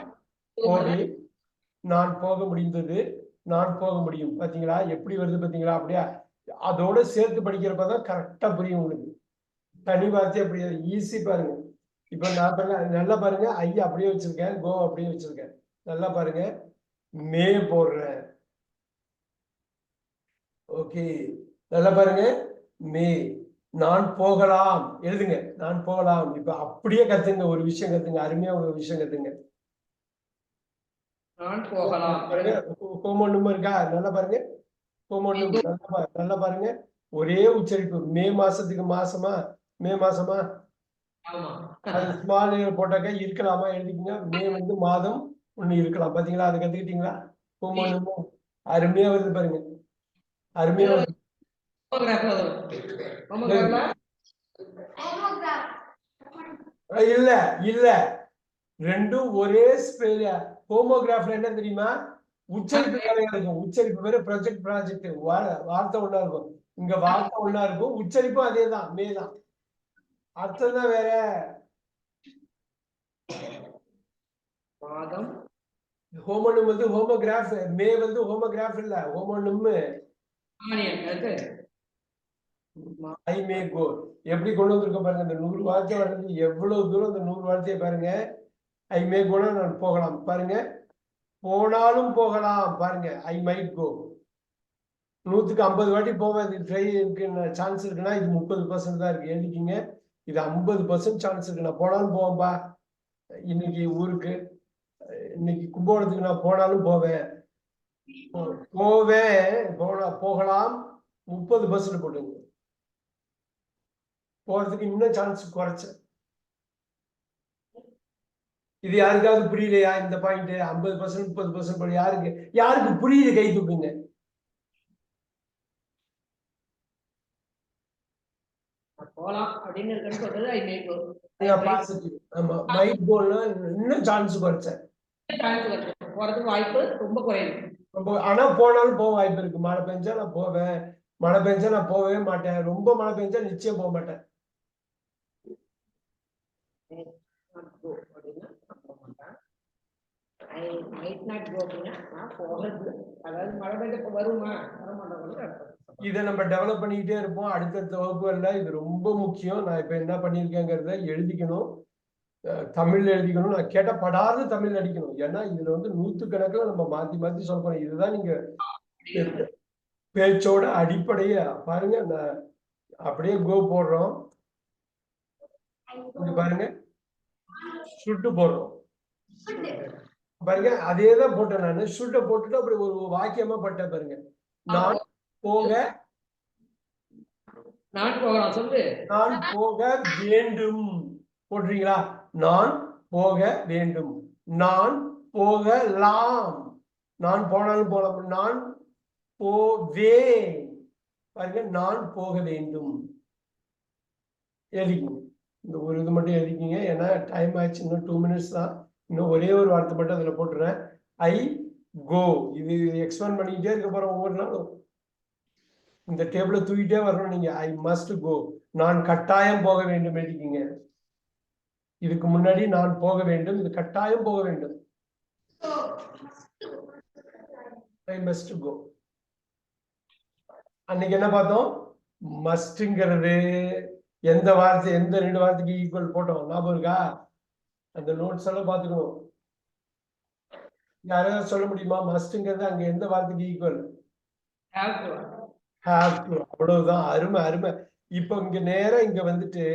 போவேன், நான் போக முடிந்தது, நான் போக முடியும். பாத்தீங்களா எப்படி வருது? பாத்தீங்களா? அப்படியா? அதோட சேர்த்து படிக்கிறப்பதான் கரெக்டா புரியும் உங்களுக்கு. தனி வார்த்தை அப்படி ஈஸி. பாருங்க, இப்ப நான் நல்லா பாருங்க. ஐ அப்படியே வச்சிருக்கேன், கோ அப்படியே வச்சிருக்கேன். நல்லா பாருங்க, மே போடுறேன். ஓகே, நல்லா பாருங்க, மே. நான் போகலாம் எழுதுங்க. நான் போகலாம். இப்ப அப்படியே கத்துங்க. ஒரு விஷயம் கத்துங்க, அருமையா ஒரு விஷயம் கத்துங்க. நான் போகலாம். ஹோமோனிம் இருக்கா? நல்லா பாருங்க, ஹோமோனிம். நல்லா பாருங்க, ஒரே உச்சரிப்பு. மே மாசத்துக்கு மாசமா, மே மாசமா, அது ஸ்மால் போட்டாக்க இருக்கலாமா எழுதிக்கங்க. மே வந்து மாதம் ஒண்ணு இருக்கலாம். பாத்தீங்களா? அதை கத்துக்கிட்டீங்களா? ஹோமோனிம் அருமையா வருது பாருங்க, அருமையா வருது. இல்ல, ரெண்டும் ஒரே ஸ்பெல். ஹோமோகிராஃப்ல என்ன தெரியுமா? உச்சரிப்பு வேலையா இருக்கும். உச்சரிப்பு வேற, ப்ராஜெக்ட் வார்த்தை ஒண்ணா இருக்கும். இங்க வார்த்தை ஒண்ணா இருக்கும், உச்சரிப்பும் அதேதான், மே தான். அர்த்தம் தான் வேற. மாதம் ஹோமோனிம் வந்து ஹோமோகிராஃப், மே வந்து ஹோமோகிராஃப் இல்ல, ஹோமோனிம். ஆனியன் அது ஐ மே கோ எப்படி கொண்டு வந்திருக்க பாருங்க. இந்த 100 வார்த்தை வர்றது எவ்வளவு தூரம். இந்த 100 வார்த்தையை பாருங்க. ஐ மே கோனா நான் போகலாம் பாருங்க, போனாலும் போகலாம் பாருங்க. ஐ மைட் கோ 100க்கு 50 வாட்டி போவேன். இது ட்ரை இருக்கு சான்ஸ் இருக்குன்னா இது 30% தான் இருக்கு. எழுதிக்கிங்க. இது 50% சான்ஸ் இருக்கு. நான் போனாலும் போவேன்பா. இன்னைக்கு ஊருக்கு, இன்னைக்கு கும்பகோணத்துக்கு நான் போனாலும் போவேன். போகலாம் 30% போட்டுங்க. போறதுக்கு இன்னும் சான்ஸ் குறைச்ச. இது யாருக்காவது புரியலையா இந்த பாயிண்ட்? 50% 30% யாருக்கு யாருக்கு புரியுது கை தூக்குங்க. போலாம் அப்படின்னு இருக்குன்னு சொல்றது ஐ மே கோ. பாசிட்டிவ். ஆமா, மைட் கோல்னா இன்னும் சான்ஸ் குறைச்ச. போறதுக்கு வாய்ப்பு ரொம்ப குறையும். ஆனா போனாலும் போக வாய்ப்பு இருக்கு. மழை பெஞ்சா நான் போவேன், மழை பெஞ்சா நான் போகவே மாட்டேன், ரொம்ப மழை பெஞ்சா நிச்சயம் போக மாட்டேன். இதை நம்ம டெவலப் பண்ணிக்கிட்டே இருப்போம் அடுத்தடுத்த வகுப்புகள்ல. இது ரொம்ப முக்கியம். நான் இப்ப என்ன பண்ணிருக்கேங்கிறத எழுதிக்கணும், தமிழ்ல எழுதிக்கணும். நான் கேட்டப்படாத தமிழ் அடிக்கணும். ஏன்னா இதுல வந்து 100கணக்கில் நம்ம மாத்தி மாத்தி சொல்லணும். இதுதான் நீங்க பேச்சோட அடிப்படையே. பாருங்க, நான் அப்படியே கோ போடுறோம். இங்க பாருங்க, சுட்டு போடுறோம் பாருங்க. அதே தான் போட்டேன் நானு. சுட்ட போட்டுட்டு அப்படி ஒரு வாக்கியமா பட்டேன் பாருங்க. நான் போக சொல்லு. நான் போக வேண்டும் போடுறீங்களா? நான் போக வேண்டும், நான் போகலாம், நான் போனாலும் போகலாம், நான் போவேன் பாருங்க. நான் போக வேண்டும் எழுதிக்கணும். இந்த ஒரு இது மட்டும் எழுதிக்கிங்க. ஏன்னா டைம் ஆயிடுச்சு, இன்னும் 2 மினிட்ஸ் தான். இன்னும் ஒரே ஒரு வார்த்தை மட்டும் அதுல போட்டுறேன். ஐ கோ. இது எக்ஸ்பேண்ட் பண்ணிக்கிட்டே இருக்க போறோம் ஒவ்வொரு நாளும். இந்த டேபிள தூக்கிட்டே வரணும் நீங்க. ஐ மஸ்ட் கோ, நான் கட்டாயம் போக வேண்டும் எழுதிக்கிங்க. இதுக்கு முன்னாடி நான் போக வேண்டும், இது கட்டாயம் போக வேண்டும். I must go. அன்னைக்கு என்ன பார்த்தோம்? மஸ்ட்ங்கிறது எந்த வார்த்தை, எந்த 2 வார்த்தைக்கு ஈக்குவல் போட்டோம் ஞாபகம் இருக்கா? அந்த நோட்ஸ் எல்லாம் பார்த்துக்கணும். யாராவது சொல்ல முடியுமா? மஸ்ட்ங்கிறது அங்க எந்த வார்த்தைக்கு ஈக்குவல்? Have to. அவ்வளவுதான். அருமை அருமை. இப்ப இங்க நேரா இங்க வந்துட்டு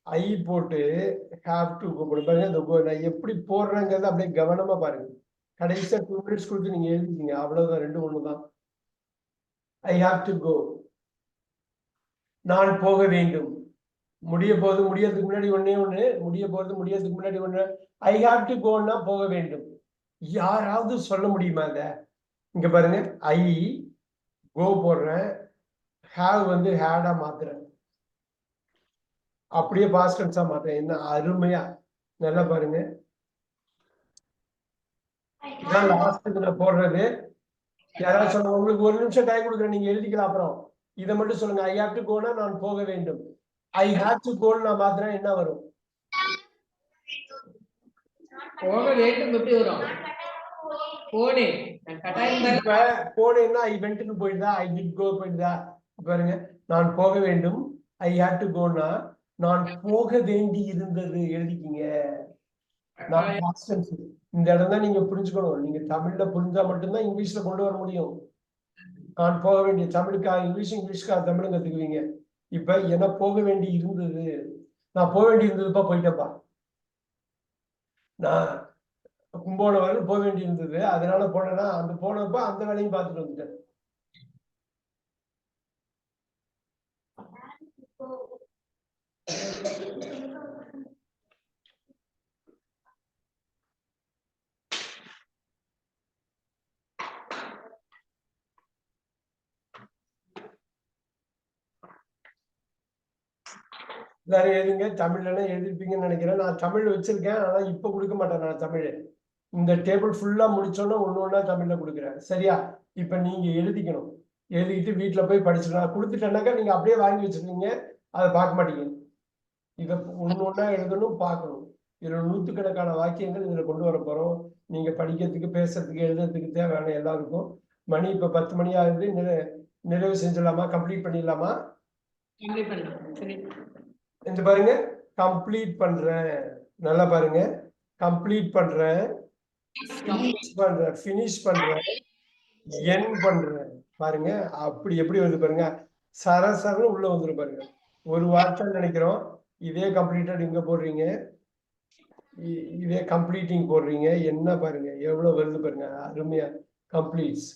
ஐ போட்டு ஹேவ் டு பாருங்க. இந்த நான் எப்படி போடுறேங்கிறத அப்படியே கவனமா பாருங்க. கடைசியா 2 மினிட்ஸ் கொடுத்து நீங்க எழுதிக்கீங்க. அவ்வளவுதான், 2 1 தான். ஐ ஹாவ் டு கோ, நான் போக வேண்டும். முடியறதுக்கு முன்னாடி ஒண்ணே ஒண்ணு, முடியறதுக்கு முன்னாடி ஒண்ணு. ஐ ஹாவ் டு கோன்னா போக வேண்டும். யாராவது சொல்ல முடியுமா இத? இங்க பாருங்க, ஐ கோ போடுறேன், ஹேவ் வந்து ஹேடா மாத்துறேன், அப்படியே பாஸ்ட் டென்ஸா மாத்துறேன். என்ன அருமையா! நல்லா பாருங்க. இதான் லாஸ்ட்டுக்கு நான் போடுறது. யாராவது சொல்லுங்க. உங்களுக்கு 1 நிமிஷம் டைம் கொடுக்குறேன், நீங்க எழுதிக்கலாம். அப்புறம் இதை மட்டும் சொல்லுங்க. ஐ ஹாவ் டு கோனா நான் போக வேண்டும். ஐ ஹாவ் டு கோன்னு நான் மாத்துறேன், என்ன வரும்? போக வேண்டும் எப்படி வரும்? போனேன். இப்ப போனேன்னா ஐ வென்ட்னு போயிடுதா? ஐ டிட் கோ போயிடுதா? பாருங்க, நான் போக வேண்டும், ஐ ஹேவ் டு கோனா நான் போக வேண்டி இருந்தது எழுதிக்கிங்க. நான் பாஸ்ட் டென்ஸ். இந்த இடம் தான் நீங்க புரிஞ்சுக்கணும். நீங்க தமிழ்ல புரிஞ்சா மட்டும்தான் இங்கிலீஷ்ல கொண்டு வர முடியும். நான் போக வேண்டிய தமிழுக்கா இங்கிலீஷ், இங்கிலீஷ்க்கா தமிழும் கத்துக்குவீங்க. இப்ப என்ன போக வேண்டி இருந்தது, நான் போக வேண்டி இருந்ததுப்பா, போயிட்டப்பா. நான் கும்பகோணம் வரைக்கும் போக வேண்டி இருந்தது, அதனால போனேன்னா அந்த போனப்ப அந்த வேலையும் பார்த்துட்டு வந்துட்டேன். எல்லாரும் எழுதுங்க. தமிழ்ல எழுதிருப்பீங்கன்னு நினைக்கிறேன். நான் தமிழ் வச்சிருக்கேன், ஆனா இப்ப கொடுக்க மாட்டேன் நான் தமிழ். இந்த டேபிள் ஃபுல்லா முடிச்சோன்னா ஒண்ணு தமிழ்ல கொடுக்குறேன். சரியா? இப்ப நீங்க எழுதிக்கணும். எழுதிட்டு வீட்டுல போய் படிச்சுக்கலாம். கொடுத்துட்டேன்னாக்கா நீங்க அப்படியே வாங்கி வச்சிருக்கீங்க, அதை பார்க்க மாட்டீங்க. இதை ஒண்ணு எழுதணும், பார்க்கணும். இதுல நூத்துக்கணக்கான வாக்கியங்கள் இதுல கொண்டு வர போறோம். நீங்க படிக்கிறதுக்கு, பேசுறதுக்கு, எழுதுறதுக்கு தேவையான எல்லாருக்கும். மணி இப்ப 10 மணி ஆகுது. நிறைவு செஞ்சிடலாமா? கம்ப்ளீட் பண்ணிடலாமா? கம்ப்ளீட் பண்ணலாம். சரி. இந்த பாருங்க, கம்ப்ளீட் பண்றேன். நல்லா பாருங்க, கம்ப்ளீட் பண்றேன், ஃபினிஷ் பண்றேன், என் பண்றேன். பாருங்க அப்படி எப்படி வருது பாருங்க, சரசரன்னு உள்ள வந்துரும் பாருங்க. ஒரு வார்த்தை நினைக்கிறோம், இதே கம்ப்ளீட்டட் இங்க போடுறீங்க, இதே கம்ப்ளீட்டிங் போடுறீங்க. என்ன பாருங்க எவ்வளவு வருது பாருங்க, அருமையா கம்ப்ளீட்ஸ்.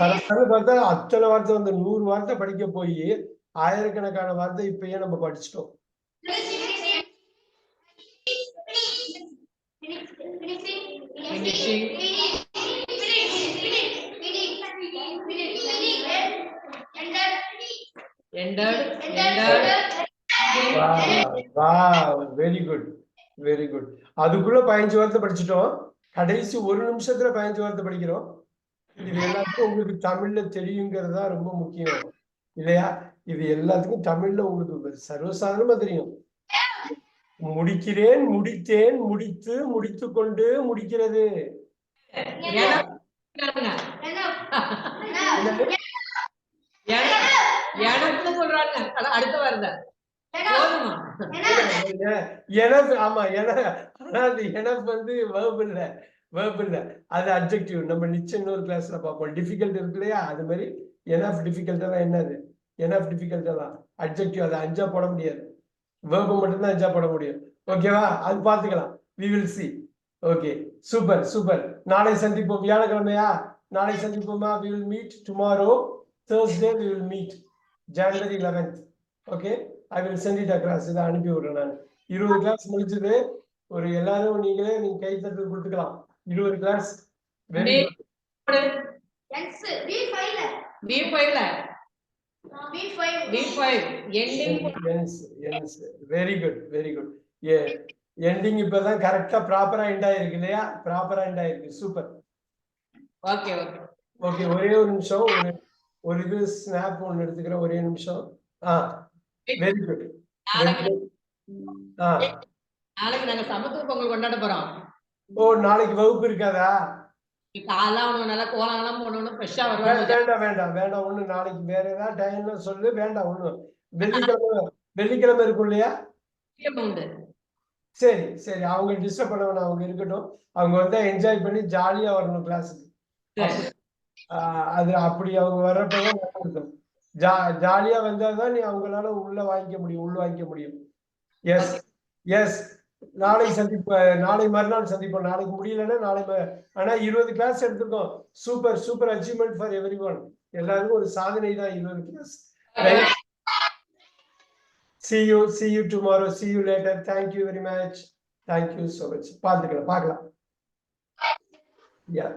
சரசரன்னு பார்த்தா அத்தனை வார்த்தை வந்து 100 வார்த்தை படிக்க போய் ஆயிரக்கணக்கான வார்த்தை இப்பயே நம்ம படிச்சிட்டோம். Very good, very good. அதுக்குள்ள 15 வார்த்தை படிச்சிட்டோம். கடைசி ஒரு நிமிஷத்துல 15 வார்த்தை படிக்கிறோம். இது எல்லாத்துக்கும் உங்களுக்கு தமிழ்ல தெரியுங்கிறது தான் ரொம்ப முக்கியம் இல்லையா? இது எல்லாத்துக்கும் தமிழ்ல உங்களுக்கு சர்வசாதாரணமா தெரியும். முடிக்கிறேன், முடித்தேன், முடித்து, முடித்துக் கொண்டு, முடிக்கிறது. அடுத்த வருது. ஆமா, வந்து verb இல்ல, verb இல்ல. அது adjective. நம்ம நிச்சயம் இன்னொரு கிளாஸ்ல பார்ப்போம். டிஃபிகல்ட் இருக்கு இல்லையா? அது மாதிரி எனஃப் டிஃபிகல்ட்டா என்னது? எனஃப் டிஃபிகல்ட்டா adjective. அது அஞ்சா போட முடியாது. verb மட்டும் தான் அஞ்சா போட முடியும். ஓகேவா? அது பார்த்துக்கலாம். we will see. Okay, super super. நாளை சந்திப்போம். வியாழக்கிழமையா? நாளை சந்திப்போமா? we will meet tomorrow. Thursday we will meet. January 11th. Okay, I will send it across. இதை அனுப்பி விடுறேன் நான். 20 கிளாஸ் முடிஞ்சது. ஒரு எல்லாரும் நீங்க கை தட்டு கொடுத்துக்கலாம். 20 class. Very good. Very good, very good. எண்டிங் இப்பதான் கரெக்டா ப்ராப்பரா எண்ட் ஆயிருக்கு இல்லையா? ப்ராப்பரா எண்ட் ஆயிருக்கு. சூப்பர். ஓகே ஓகே ஓகே, ஒரே ஒரு நிமிஷம். ஒரு இது ஸ்னாப் ஒன்னு எடுத்துக்கிறேன். ஒரே நிமிஷம். Very good. நாளைக்கு நாங்க சமத்துவ பொங்கல் கொண்டாட போறோம். ஓ, நாளைக்கு வகுப்பு இருக்காதா? காலைல நல்லா கோலம்லாம் போடணும், ஃப்ரெஷ்ஷா வருவாங்க. வேண்டாம் வேண்டாம் வேண்டாம், ஒண்ணு நாளைக்கு வேற ஏதாவது டைம்ல சொல்லு. வேண்டாம் ஒண்ணு. வெள்ளிக்கிழமை இருக்கும் இல்லையா? சரி சரி, அவங்க டிஸ்டர்ப் பண்ண வேணாம், அவங்க இருக்கட்டும். அவங்க வந்து என்ஜாய் பண்ணி ஜாலியா வரணும் கிளாஸுக்கு. அது அப்படி அவங்க வர்றப்பதான் நல்லா இருக்கும். ஜாலியா வந்தாதான் நீ அவங்களால உள்ள வாங்கிக்க முடியும், உள்ள வாங்கிக்க முடியும். Yes yes. நாளை சந்திப்போம், நாளை மறுநாள் சந்திப்போம். நாளைக்கு முடியலன்னா நாளை. ஆனா 20 கிளாஸ் எடுத்துக்கோம். Super super achievement for everyone. எல்லாருக்கும் ஒரு சாதனை தான் 20 class. See you tomorrow. See you later. Thank you very much. Thank you so much. பார்க்கலாம். Yeah.